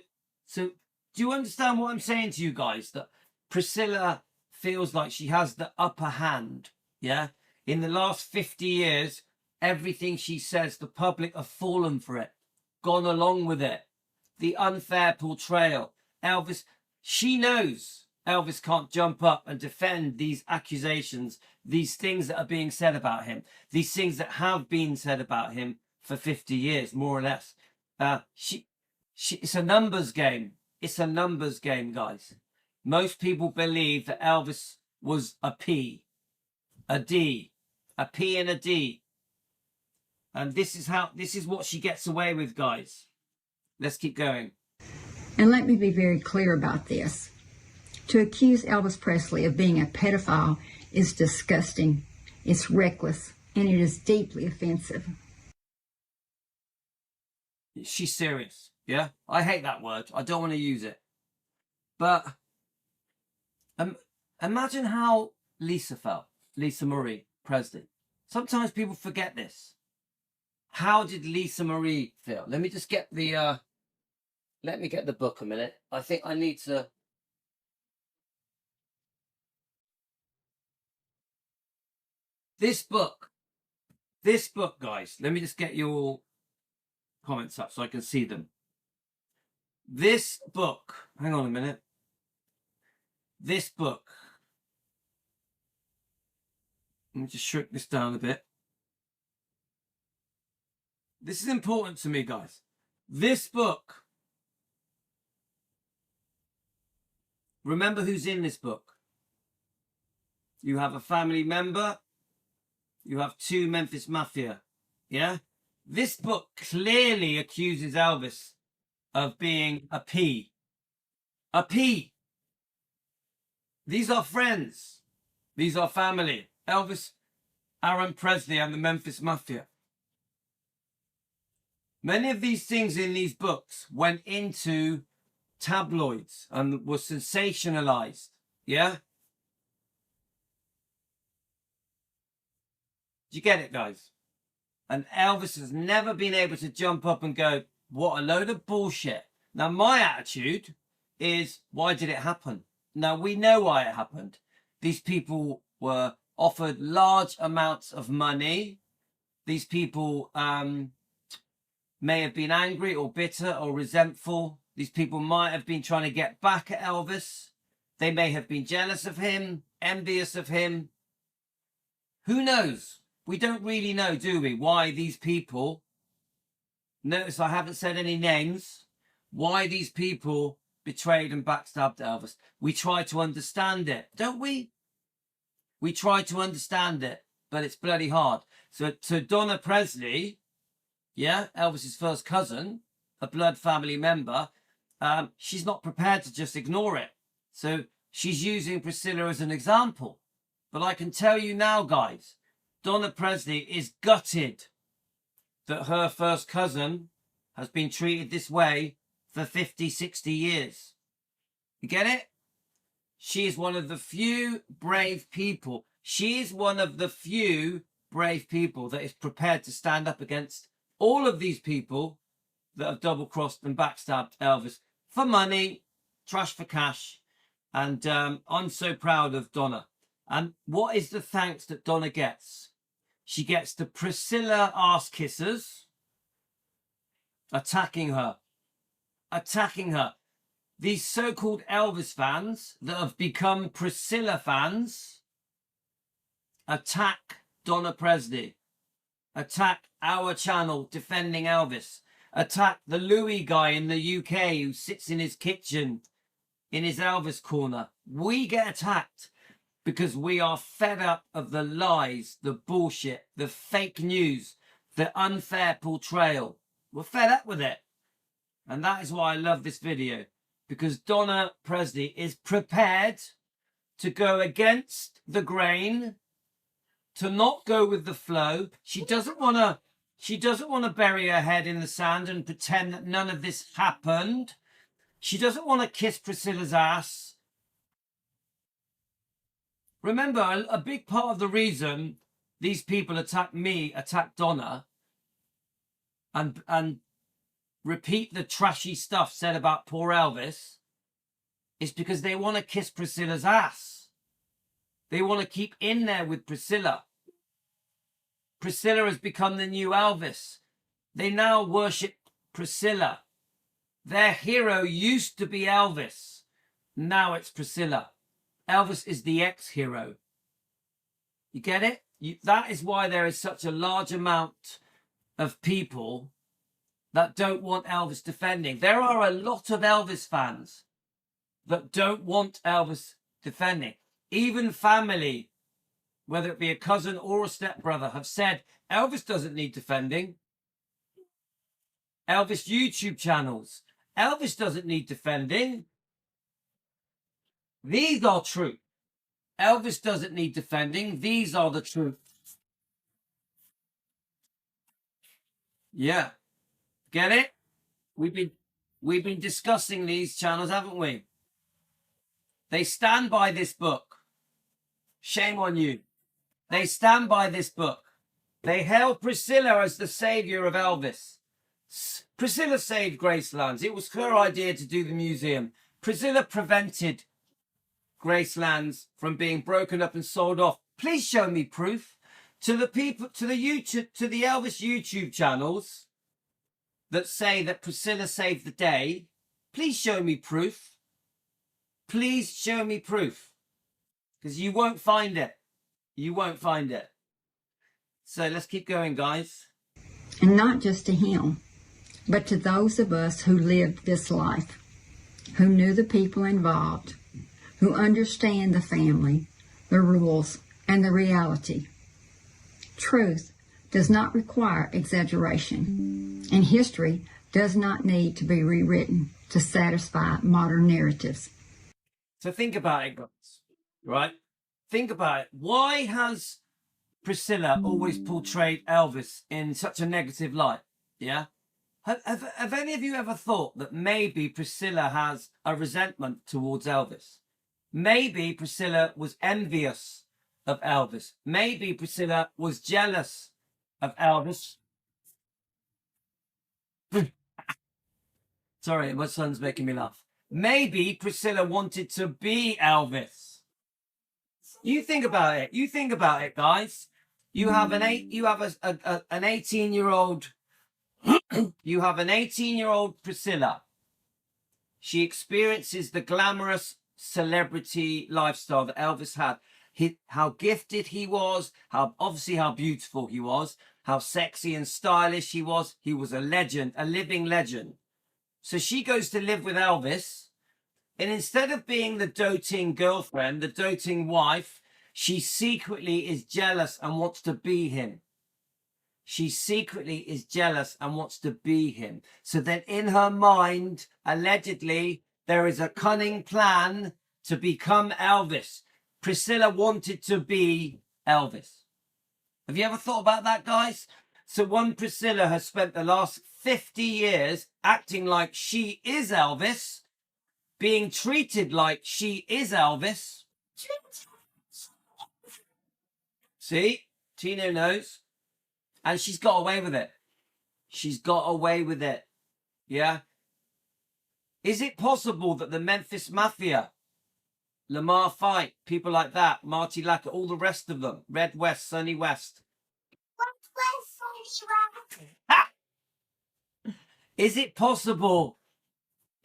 do you understand what I'm saying to you guys? That Priscilla feels like she has the upper hand. Yeah? In the last 50 years, everything she says, the public have fallen for it, gone along with it. The unfair portrayal. Elvis, she knows Elvis can't jump up and defend these accusations, these things that are being said about him, these things that have been said about him for 50 years, more or less. It's a numbers game. It's a numbers game, guys. Most people believe that Elvis was a P, a D, a P and a D. And this is what she gets away with, guys. Let's keep going. And let me be very clear about this. To accuse Elvis Presley of being a pedophile is disgusting, it's reckless, and it is deeply offensive. She's serious, yeah? I hate that word. I don't want to use it. But imagine how Lisa felt, Lisa Marie Presley. Sometimes people forget this. How did Lisa Marie feel? Let me just get the let me get the book a minute. I think I need to. This book, guys, let me just get your comments up so I can see them. This book, hang on a minute. This book, let me just shrink this down a bit. This is important to me, guys. This book, remember who's in this book. You have a family member. You have 2 Memphis Mafia. Yeah? This book clearly accuses Elvis of being a P. A P. These are friends. These are family. Elvis, Aaron Presley, and the Memphis Mafia. Many of these things in these books went into tabloids and were sensationalized. Yeah? Do you get it, guys? And Elvis has never been able to jump up and go, what a load of bullshit. Now, my attitude is, why did it happen? Now, we know why it happened. These people were offered large amounts of money. These people may have been angry or bitter or resentful. These people might have been trying to get back at Elvis. They may have been jealous of him, envious of him. Who knows? We don't really know, do we, why these people, notice I haven't said any names, why these people betrayed and backstabbed Elvis. We try to understand it, don't we? We try to understand it, but it's bloody hard. So Donna Presley, yeah, Elvis's first cousin, a blood family member, she's not prepared to just ignore it. So she's using Priscilla as an example. But I can tell you now, guys, Donne Presley is gutted that her first cousin has been treated this way for 50, 60 years. You get it? She is one of the few brave people. She is one of the few brave people that is prepared to stand up against all of these people that have double-crossed and backstabbed Elvis for money, trash for cash. And I'm so proud of Donna. And what is the thanks that Donna gets? She gets the Priscilla ass kissers attacking her. these so-called Elvis fans that have become Priscilla fans attack Donna Presley, attack our channel defending Elvis, attack the Louis guy in the UK who sits in his kitchen in his Elvis corner. We get attacked because we are fed up of the lies, the bullshit, the fake news, the unfair portrayal. We're fed up with it. And that is why I love this video, because Donna Presley is prepared to go against the grain, to not go with the flow. She doesn't want to bury her head in the sand and pretend that none of this happened. She doesn't want to kiss Priscilla's ass. Remember, a big part of the reason these people attack me, attack Donna, and repeat the trashy stuff said about poor Elvis, is because they want to kiss Priscilla's ass. They want to keep in there with Priscilla. Priscilla has become the new Elvis. They now worship Priscilla. Their hero used to be Elvis. Now it's Priscilla. Elvis is the ex-hero. You get it? That is why there is such a large amount of people that don't want Elvis defending. There are a lot of Elvis fans that don't want Elvis defending. Even family, whether it be a cousin or a stepbrother, have said Elvis doesn't need defending. Elvis YouTube channels, Elvis doesn't need defending. These are true. Elvis doesn't need defending. These are the truth. Yeah. Get it? We've been discussing these channels, haven't we? They stand by this book. Shame on you. They stand by this book. They hail Priscilla as the savior of Elvis. Priscilla saved Gracelands. It was her idea to do the museum. Priscilla prevented Gracelands from being broken up and sold off. Please show me proof. To the people, to the Elvis YouTube channels that say that Priscilla saved the day, please show me proof. Please show me proof. Because you won't find it. You won't find it. So let's keep going, guys. And not just to him, but to those of us who lived this life, who knew the people involved, who understand the family, the rules, and the reality. Truth does not require exaggeration, and history does not need to be rewritten to satisfy modern narratives. So think about it, guys, right? Think about it. Why has Priscilla always portrayed Elvis in such a negative light? Yeah? Have any of you ever thought that maybe Priscilla has a resentment towards Elvis? Maybe Priscilla was envious of Elvis. Maybe Priscilla was jealous of Elvis. Sorry, my son's making me laugh. Maybe Priscilla wanted to be Elvis. You think about it. You think about it, guys. You have an 18-year-old. You have an 18-year-old Priscilla. She experiences the glamorous celebrity lifestyle that Elvis had. How gifted he was, how beautiful he was, how sexy and stylish he was. He was a legend, a living legend. So she goes to live with Elvis, and instead of being the doting girlfriend, the doting wife, she secretly is jealous and wants to be him. She secretly is jealous and wants to be him. So that in her mind, allegedly, there is a cunning plan to become Elvis. Priscilla wanted to be Elvis. Have you ever thought about that, guys? So one Priscilla has spent the last 50 years acting like she is Elvis, being treated like she is Elvis. See? Tino knows. And she's got away with it. She's got away with it. Yeah? Is it possible that the Memphis Mafia, Lamar Fight, people like that, Marty Lacker, all the rest of them, Red West, Sonny West. Ha! Is it possible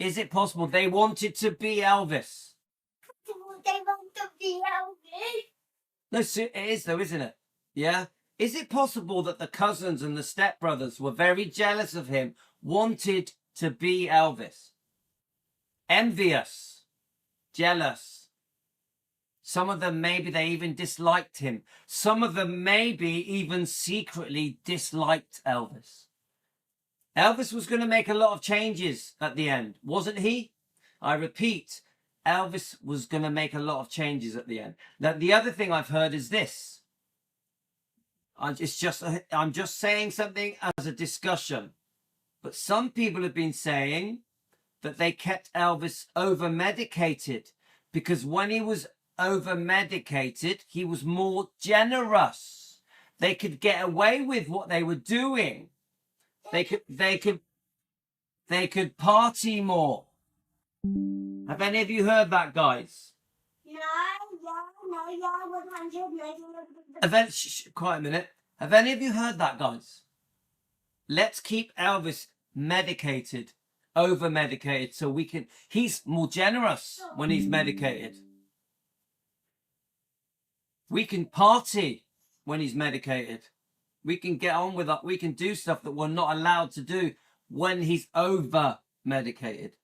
Is it possible they wanted to be Elvis? They want to be Elvis. No, it is though, isn't it? Yeah? Is it possible that the cousins and the stepbrothers were very jealous of him, wanted to be Elvis? Envious, jealous. Some of them, maybe they even disliked him. Some of them maybe even secretly disliked Elvis. Elvis was going to make a lot of changes at the end, wasn't he? I repeat, Elvis was going to make a lot of changes at the end. Now, the other thing I've heard is this. I'm just saying something as a discussion. But some people have been saying that they kept Elvis over-medicated because when he was over-medicated, he was more generous. They could get away with what they were doing. They could party more. Have any of you heard that, guys? No, 100. Quiet a minute. Have any of you heard that, guys? Let's keep Elvis medicated, over-medicated, so he's more generous when he's medicated. We can party when he's medicated. We can get on with it. We can do stuff that we're not allowed to do when he's over-medicated.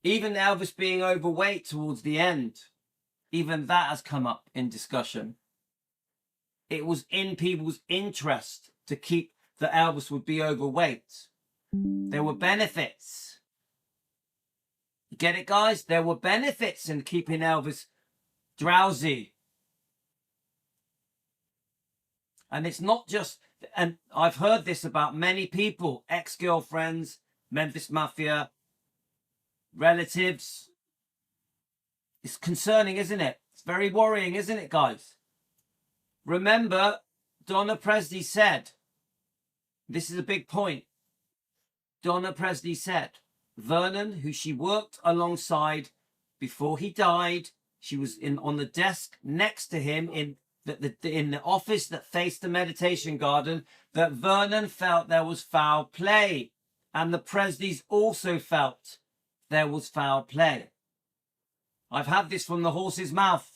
Even Elvis being overweight towards the end, even that has come up in discussion. It was in people's interest to keep that Elvis would be overweight. There were benefits. You get it, guys? There were benefits in keeping Elvis drowsy. And it's not just, and I've heard this about many people, ex-girlfriends, Memphis Mafia, relatives. It's concerning, isn't it? It's very worrying, isn't it, guys? Remember, Donna Presley said, this is a big point. Donna Presley said, Vernon, who she worked alongside before he died, she was on the desk next to him in the office that faced the meditation garden, that Vernon felt there was foul play. And the Presleys also felt there was foul play. I've had this from the horse's mouth.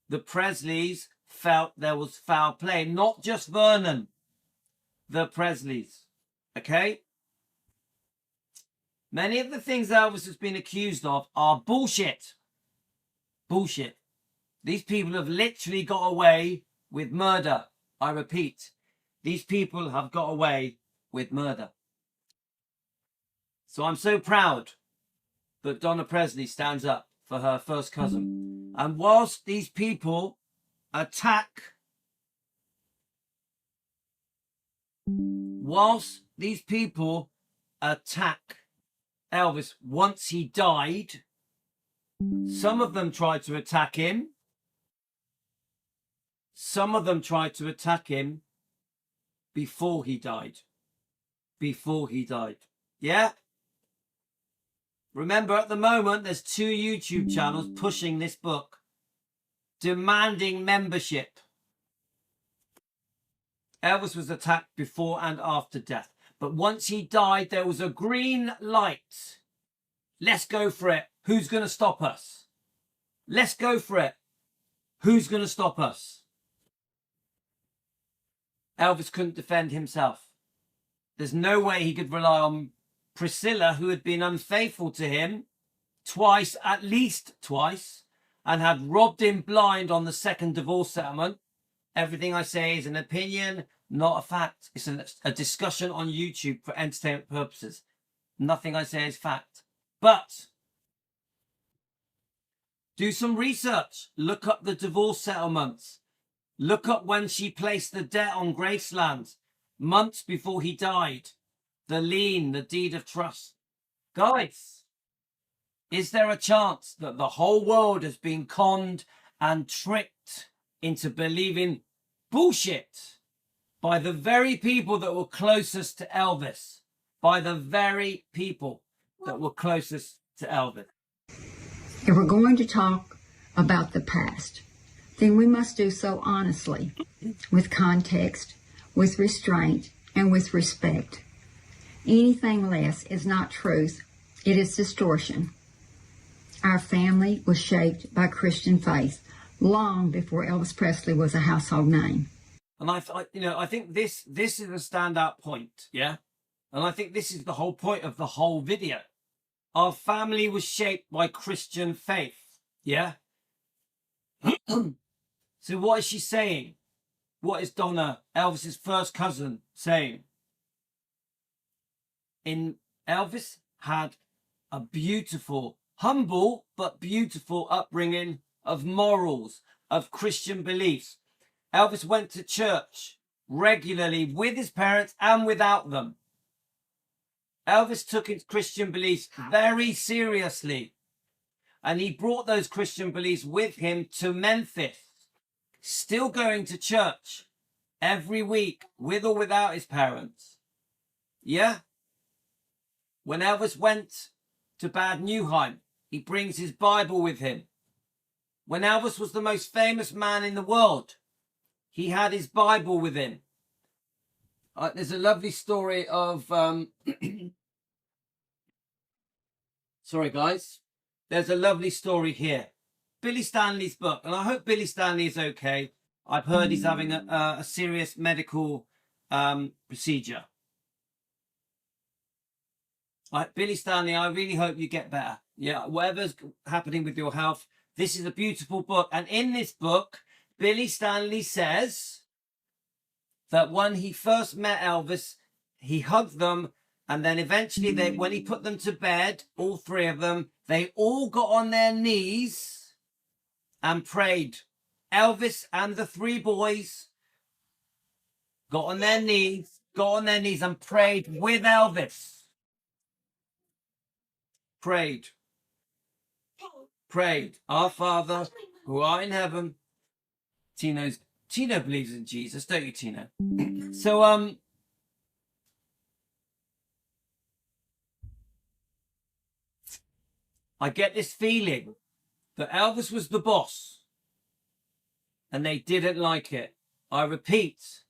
The Presleys felt there was foul play, not just Vernon. The Presleys. Okay? Many of the things Elvis has been accused of are bullshit. Bullshit. These people have literally got away with murder. I repeat, these people have got away with murder. So I'm so proud that Donna Presley stands up for her first cousin. And whilst these people attack Elvis once he died, some of them tried to attack him. Some of them tried to attack him before he died. Before he died. Yeah? Remember, at the moment, there's 2 YouTube channels pushing this book, demanding membership. Elvis was attacked before and after death. But once he died, there was a green light. Let's go for it. Who's going to stop us? Let's go for it. Who's going to stop us? Elvis couldn't defend himself. There's no way he could rely on Priscilla, who had been unfaithful to him twice, at least twice, and had robbed him blind on the second divorce settlement. Everything I say is an opinion, not a fact. It's a discussion on YouTube for entertainment purposes. Nothing I say is fact. But do some research. Look up the divorce settlements. Look up when she placed the debt on Graceland months before he died. The lien, the deed of trust. Guys, is there a chance that the whole world has been conned and tricked into believing bullshit by the very people that were closest to Elvis? By the very people that were closest to Elvis. If we're going to talk about the past, then we must do so honestly, with context, with restraint, and with respect. Anything less is not truth. It is distortion. Our family was shaped by Christian faith long before Elvis Presley was a household name. And I think this is a standout point, yeah? And I think this is the whole point of the whole video. Our family was shaped by Christian faith, yeah? So what is she saying? What is Donna, Elvis's first cousin, saying? Elvis had a beautiful, humble, but beautiful upbringing of morals, of Christian beliefs. Elvis went to church regularly with his parents and without them. Elvis took his Christian beliefs very seriously, and he brought those Christian beliefs with him to Memphis, still going to church every week with or without his parents. Yeah? When Elvis went to Bad Neuheim, he brings his Bible with him. When Elvis was the most famous man in the world, he had his Bible with him. There's a lovely story of... Sorry, guys. There's a lovely story here. Billy Stanley's book, and I hope Billy Stanley is okay. I've heard he's having a serious medical procedure. Billy Stanley, I really hope you get better. Yeah, whatever's happening with your health, this is a beautiful book. And in this book, Billy Stanley says that when he first met Elvis, he hugged them, and then eventually when he put them to bed, all three of them, they all got on their knees and prayed. Elvis and the three boys got on their knees and prayed with Elvis. Prayed. Our Father, who art in heaven. Tino believes in Jesus, don't you, Tino? So, I get this feeling that Elvis was the boss and they didn't like it. I repeat,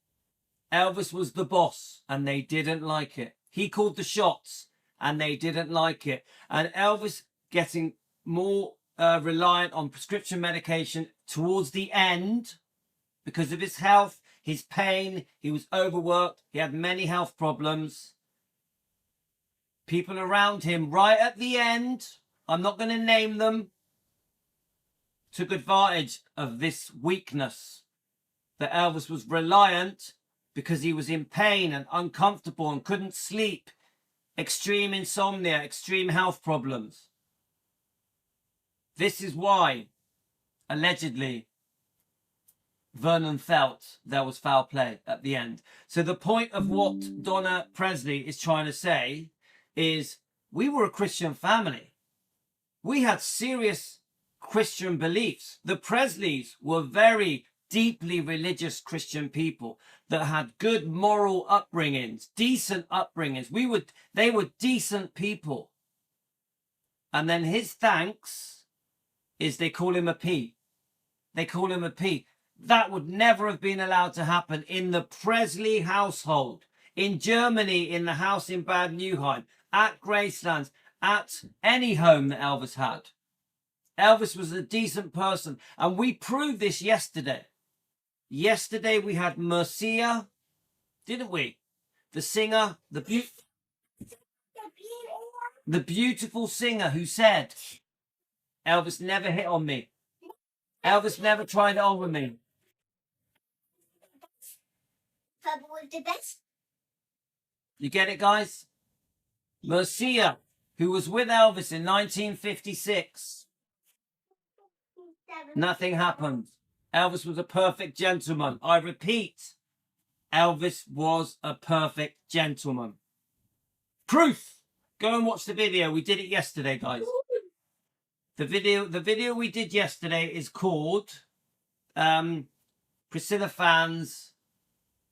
Elvis was the boss and they didn't like it. He called the shots and they didn't like it. And Elvis getting more reliant on prescription medication towards the end because of his health, his pain. He was overworked. He had many health problems. People around him right at the end, I'm not going to name them, took advantage of this weakness that Elvis was reliant because he was in pain and uncomfortable and couldn't sleep, extreme insomnia, extreme health problems. This is why, allegedly, Vernon felt there was foul play at the end. So the point of what Donne Presley is trying to say is we were a Christian family. We had serious Christian beliefs. The Presleys were very deeply religious Christian people that had good moral upbringings, decent upbringings. They were decent people. And then his thanks is they call him a P. They call him a P. That would never have been allowed to happen in the Presley household, in Germany, in the house in Bad Neuheim, at Gracelands, at any home that Elvis had. Elvis was a decent person, and we proved this yesterday. Yesterday we had Mercia, didn't we? The singer, the beautiful singer who said, Elvis never hit on me. Elvis never tried it on with me. Papa was the best. You get it, guys? Mercia, who was with Elvis in 1956. Nothing happened. Elvis was a perfect gentleman. I repeat, Elvis was a perfect gentleman. Proof. Go and watch the video. We did it yesterday, guys. The video we did yesterday is called Priscilla Fans.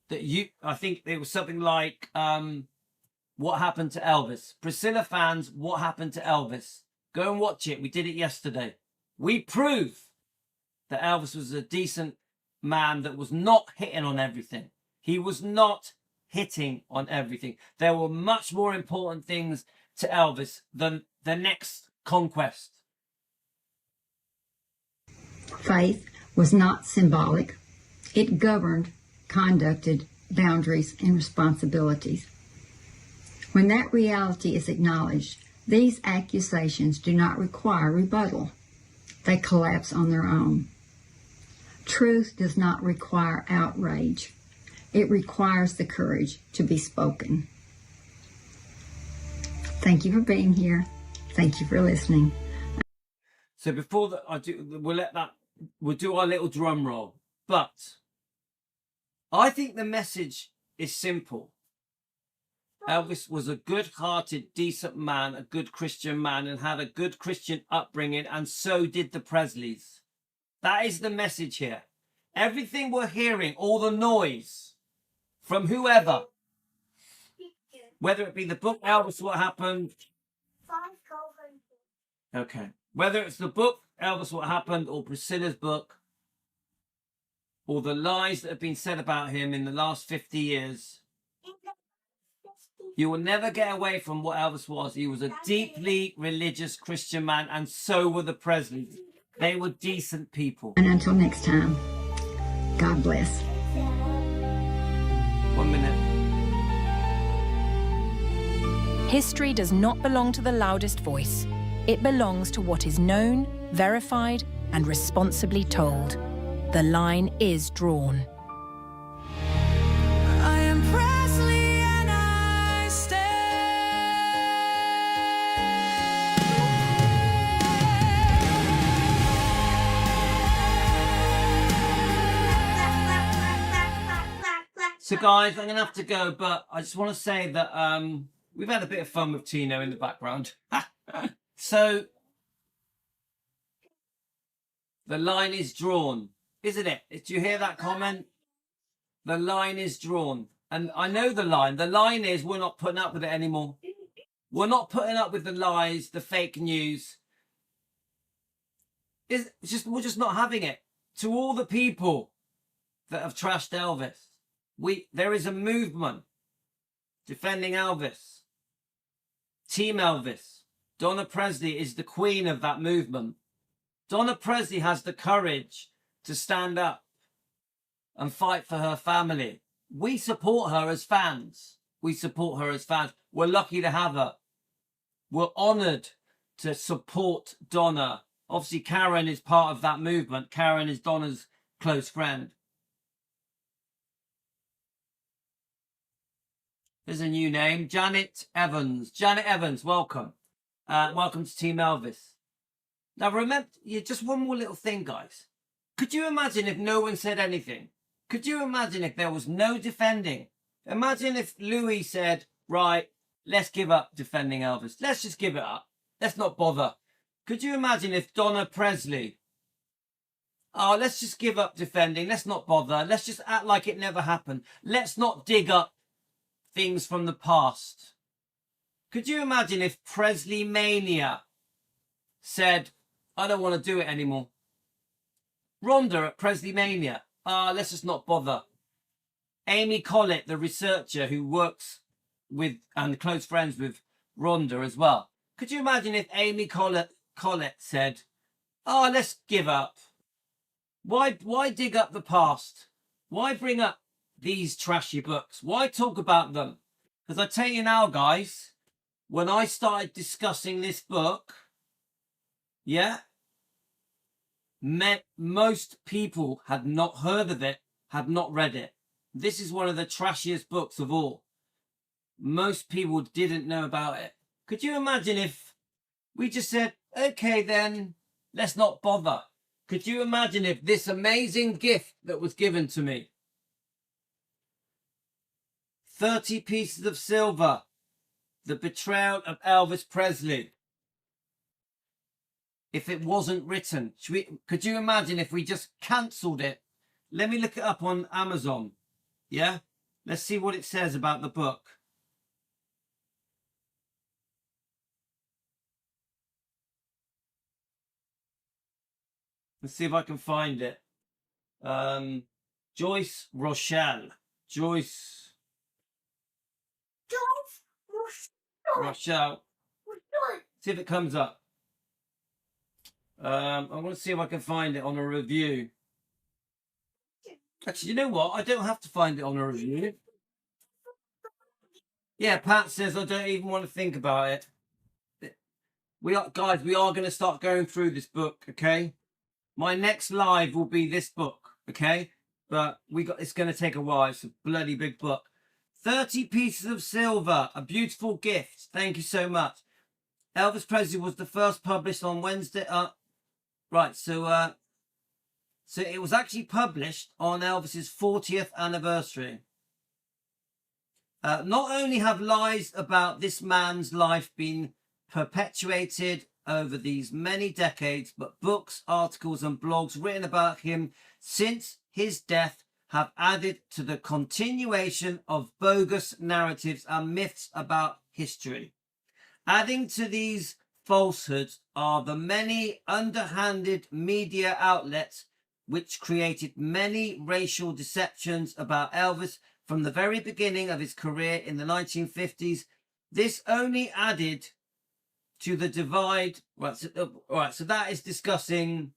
I think it was something like What Happened to Elvis. Priscilla Fans, What Happened to Elvis. Go and watch it. We did it yesterday. We prove that Elvis was a decent man that was not hitting on everything. He was not hitting on everything. There were much more important things to Elvis than the next conquest. Faith was not symbolic. It governed, conducted boundaries and responsibilities. When that reality is acknowledged, these accusations do not require rebuttal. They collapse on their own. Truth does not require outrage. It requires the courage to be spoken. Thank you for being here. Thank you for listening. So before I do, we'll do our little drum roll. But I think the message is simple. Elvis was a good-hearted, decent man, a good Christian man, and had a good Christian upbringing, and so did the Presleys. That is the message here. Everything we're hearing, all the noise from whoever, whether it be the book Elvis What Happened, okay, whether it's the book Elvis What Happened or Priscilla's book, or the lies that have been said about him in the last 50 years, you will never get away from what Elvis was. He was a deeply religious Christian man, and so were the Presleys. They were decent people. And until next time, God bless. 1 minute. History does not belong to the loudest voice. It belongs to what is known, verified, and responsibly told. The line is drawn. I am Presley and I So guys, I'm going to have to go, but I just want to say that we've had a bit of fun with Tino in the background. So, the line is drawn, isn't it? Did you hear that comment? The line is drawn. And I know the line. The line is we're not putting up with it anymore. We're not putting up with the lies, the fake news. We're just not having it. To all the people that have trashed Elvis, there is a movement defending Elvis. Team Elvis. Donna Presley is the queen of that movement. Donna Presley has the courage to stand up and fight for her family. We support her as fans. We support her as fans. We're lucky to have her. We're honoured to support Donna. Obviously, Karen is part of that movement. Karen is Donna's close friend. There's a new name, Janet Evans. Janet Evans, welcome. Welcome to Team Elvis. Now remember, just one more little thing, guys. Could you imagine if no one said anything? Could you imagine if there was no defending? Imagine if Louis said, right, let's give up defending Elvis. Let's just give it up. Let's not bother. Could you imagine if Donna Presley, let's just give up defending. Let's not bother. Let's just act like it never happened. Let's not dig up things from the past. Could you imagine if Presley Mania said, I don't want to do it anymore? Rhonda at Presley Mania, let's just not bother. Amy Collett, the researcher who works with and close friends with Rhonda as well. Could you imagine if Amy Collett said, let's give up? Why dig up the past? Why bring up these trashy books? Why talk about them? Because I tell you now, guys, when I started discussing this book, most people had not heard of it, had not read it. This is one of the trashiest books of all. Most people didn't know about it. Could you imagine if we just said, okay then, let's not bother? Could you imagine if this amazing gift that was given to me, 30 pieces of silver, the betrayal of Elvis Presley, if it wasn't written? Could you imagine if we just cancelled it? Let me look it up on Amazon. Yeah? Let's see what it says about the book. Let's see if I can find it. Joyce Rochelle. Joyce Rush out. See if it comes up. I want to see if I can find it on a review. Actually, you know what? I don't have to find it on a review. Yeah, Pat says I don't even want to think about it. We are, guys, we are going to start going through this book, okay? My next live will be this book, okay? But it's going to take a while. It's a bloody big book. 30 pieces of silver, a beautiful gift. Thank you so much. Elvis Presley was the first published on Wednesday. Right, so it was actually published on Elvis's 40th anniversary. Not only have lies about this man's life been perpetuated over these many decades, but books, articles, and blogs written about him since his death have added to the continuation of bogus narratives and myths about history. Adding to these falsehoods are the many underhanded media outlets which created many racial deceptions about Elvis from the very beginning of his career in the 1950s. This only added to the divide. Right, so that is discussing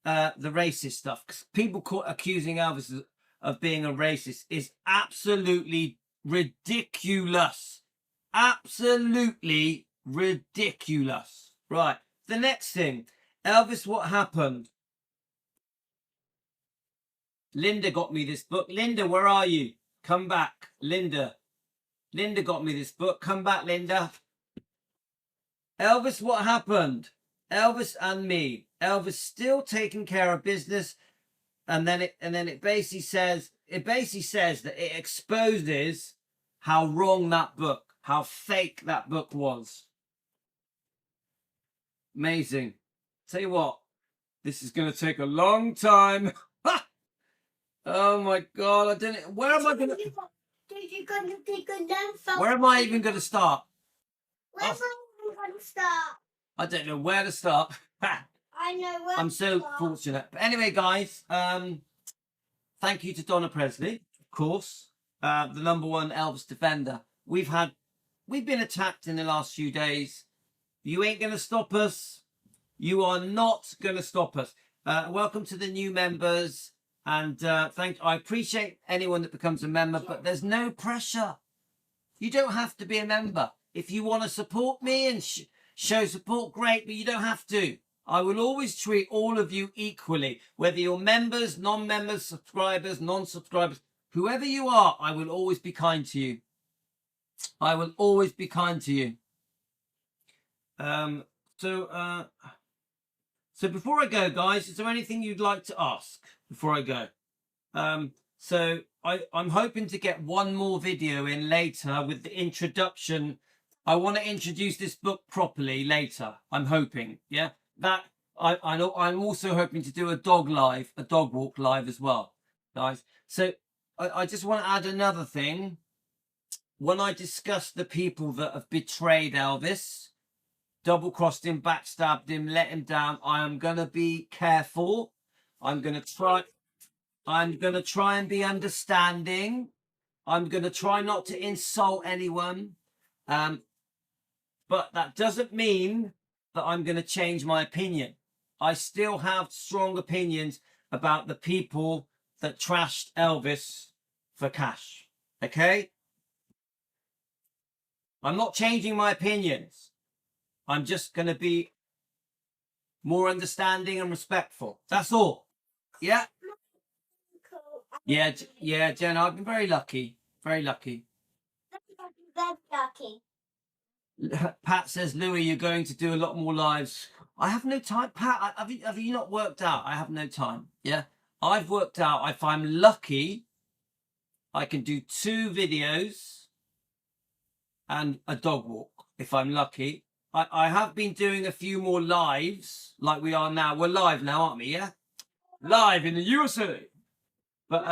the racist stuff. 'Cause people accusing Elvis of being a racist is absolutely ridiculous. Absolutely ridiculous. Right. The next thing, Elvis, what happened? Linda got me this book. Linda, where are you? Come back. Linda got me this book. Come back, Linda. Elvis, what happened? Elvis and me. Elvis still taking care of business, and then it basically says that it exposes how wrong that book, how fake that book was. Amazing. Tell you what, this is going to take a long time. Oh my God, I don't know. Where am I going to... Where am I even going to start? Where am I going to start? I don't know where to start. I know where I'm so fortunate. But anyway, guys, thank you to Donna Presley, of course, the #1 Elvis defender. We've been attacked in the last few days. You ain't going to stop us. You are not going to stop us. Welcome to the new members. And I appreciate anyone that becomes a member, but there's no pressure. You don't have to be a member. If you want to support me and show support, great, but you don't have to. I will always treat all of you equally, whether you're members, non-members, subscribers, non-subscribers, whoever you are, I will always be kind to you. I will always be kind to you. So before I go, guys, is there anything you'd like to ask before I go? So I'm hoping to get one more video in later with the introduction. I want to introduce this book properly later. I'm hoping, yeah. That I'm also hoping to do a dog walk live as well, guys. So I just want to add another thing. When I discuss the people that have betrayed Elvis, double-crossed him, backstabbed him, let him down, I am going to be careful. I'm going to try and be understanding. I'm going to try not to insult anyone. But that doesn't mean that I'm going to change my opinion. I still have strong opinions about the people that trashed Elvis for cash. Okay? I'm not changing my opinions. I'm just going to be more understanding and respectful. That's all. Yeah? Yeah, Jenna, I've been very lucky. Very lucky. Very lucky. Pat says, Louis, you're going to do a lot more lives. I have no time. Pat, have you not worked out? I have no time. Yeah? I've worked out if I'm lucky, I can do 2 videos and a dog walk if I'm lucky. I have been doing a few more lives like we are now. We're live now, aren't we? Yeah? Live in the USA. But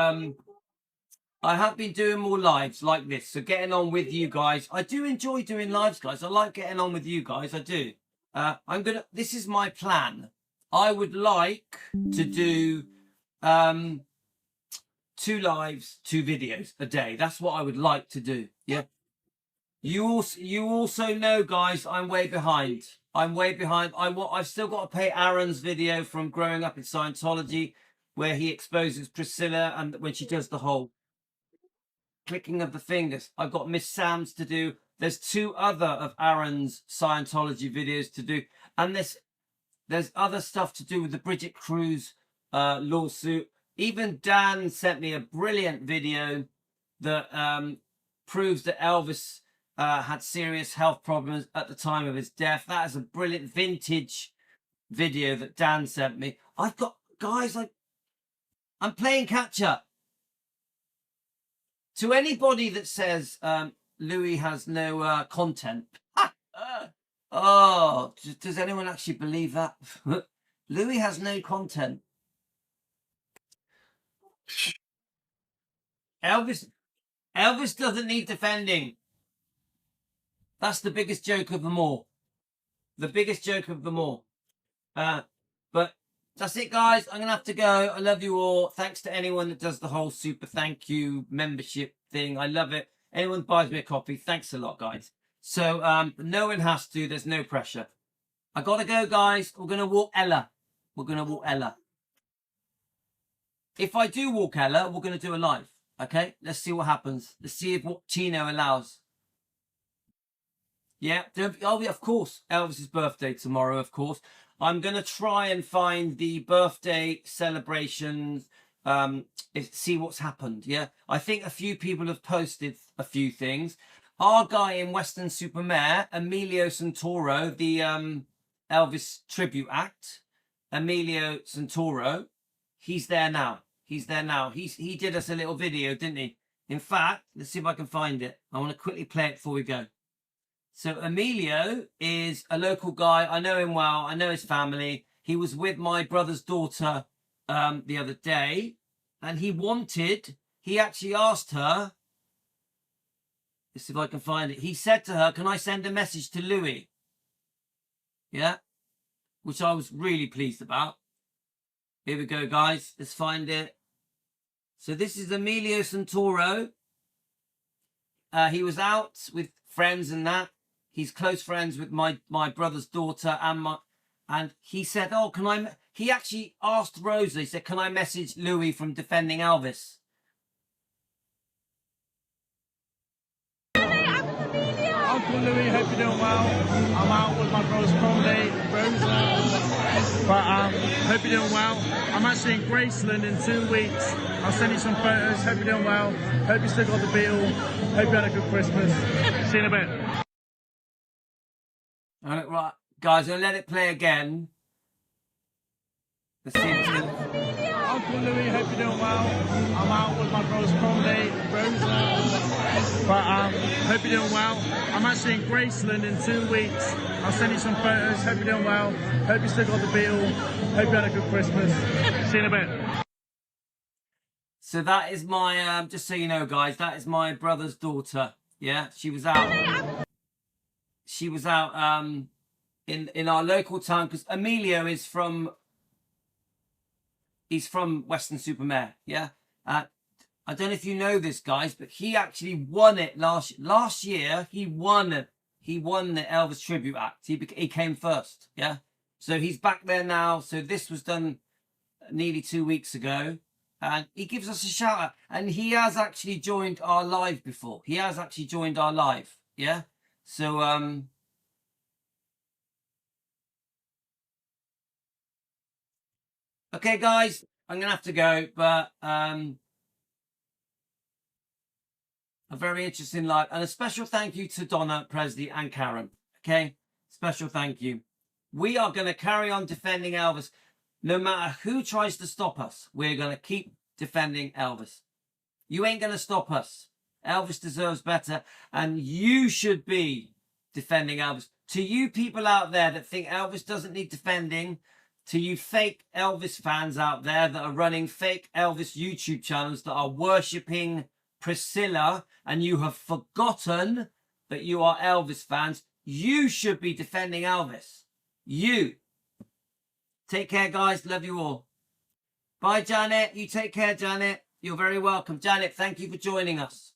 I have been doing more lives like this. So getting on with you guys. I do enjoy doing lives, guys. I like getting on with you guys. I do. This is my plan. I would like to do 2 lives, 2 videos a day. That's what I would like to do. Yeah. You also know, guys, I'm way behind. I'm way behind. I've still got to pay Aaron's video from growing up in Scientology, where he exposes Priscilla and when she does the whole clicking of the fingers. I've got Miss Sam's to do. There's 2 other of Aaron's Scientology videos to do, and there's other stuff to do with the Bridget Cruz lawsuit. Even Dan sent me a brilliant video that proves that Elvis had serious health problems at the time of his death. That is a brilliant vintage video that Dan sent me. I've got, guys, I'm playing catch up. To anybody that says Louis has no content, oh, does anyone actually believe that? Louis has no content. Elvis doesn't need defending. That's the biggest joke of them all. The biggest joke of them all. But that's it, guys. I'm going to have to go. I love you all. Thanks to anyone that does the whole super thank you membership thing. I love it. Anyone buys me a coffee, thanks a lot, guys. So no one has to. There's no pressure. I got to go, guys. We're going to walk Ella. We're going to walk Ella. If I do walk Ella, we're going to do a live. Okay? Let's see what happens. Let's see if what Tino allows. Yeah, oh yeah, of course. Elvis's birthday tomorrow, of course. I'm going to try and find the birthday celebrations, see what's happened, yeah? I think a few people have posted a few things. Our guy in Western Supermare, Emilio Santoro, the Elvis tribute act, Emilio Santoro, he's there now. He's there now. He did us a little video, didn't he? In fact, let's see if I can find it. I want to quickly play it before we go. So Emilio is a local guy. I know him well. I know his family. He was with my brother's daughter the other day, and he actually asked her, let's see if I can find it. He said to her, can I send a message to Louis? Yeah, which I was really pleased about. Here we go, guys. Let's find it. So this is Emilio Santoro. He was out with friends and that. He's close friends with my brother's daughter and he said, oh, he actually asked Rosa, he said, can I message Louis from Defending Elvis? Uncle Louis, hope you're doing well. I'm out with my brothers Cromley, Rosa, but hope you're doing well. I'm actually in Graceland in 2 weeks. I'll send you some photos. Hope you're doing well. Hope you still got the Beatle. Hope you had a good Christmas. See you in a bit. All right, guys, I'll let it play again. Let's see if Uncle Louis, hope you're doing well. I'm out with my brothers Cromley, Rosa, but hope you're doing well. I'm actually in Graceland in 2 weeks. I'll send you some photos. Hope you're doing well. Hope you still got the Beatle. Hope you had a good Christmas. See you in a bit. So that is my, just so you know, guys, that is my brother's daughter. Yeah, she was out. She was out in our local town because Emilio is from. He's from Western Supermare. Yeah, I don't know if you know this, guys, but he actually won it last year. He won it. He won the Elvis tribute act. He came first. Yeah, so he's back there now. So this was done nearly 2 weeks ago. And he gives us a shout out. And he has actually joined our live before. He has actually joined our live. Yeah. So, okay, guys, I'm going to have to go. But a very interesting live. And a special thank you to Donna Presley and Karen. Okay. Special thank you. We are going to carry on defending Elvis. No matter who tries to stop us, we're going to keep defending Elvis. You ain't going to stop us. Elvis deserves better, and you should be defending Elvis. To you people out there that think Elvis doesn't need defending, to you fake Elvis fans out there that are running fake Elvis YouTube channels that are worshipping Priscilla, and you have forgotten that you are Elvis fans, you should be defending Elvis. You. Take care, guys. Love you all. Bye, Janet. You take care, Janet. You're very welcome. Janet, thank you for joining us.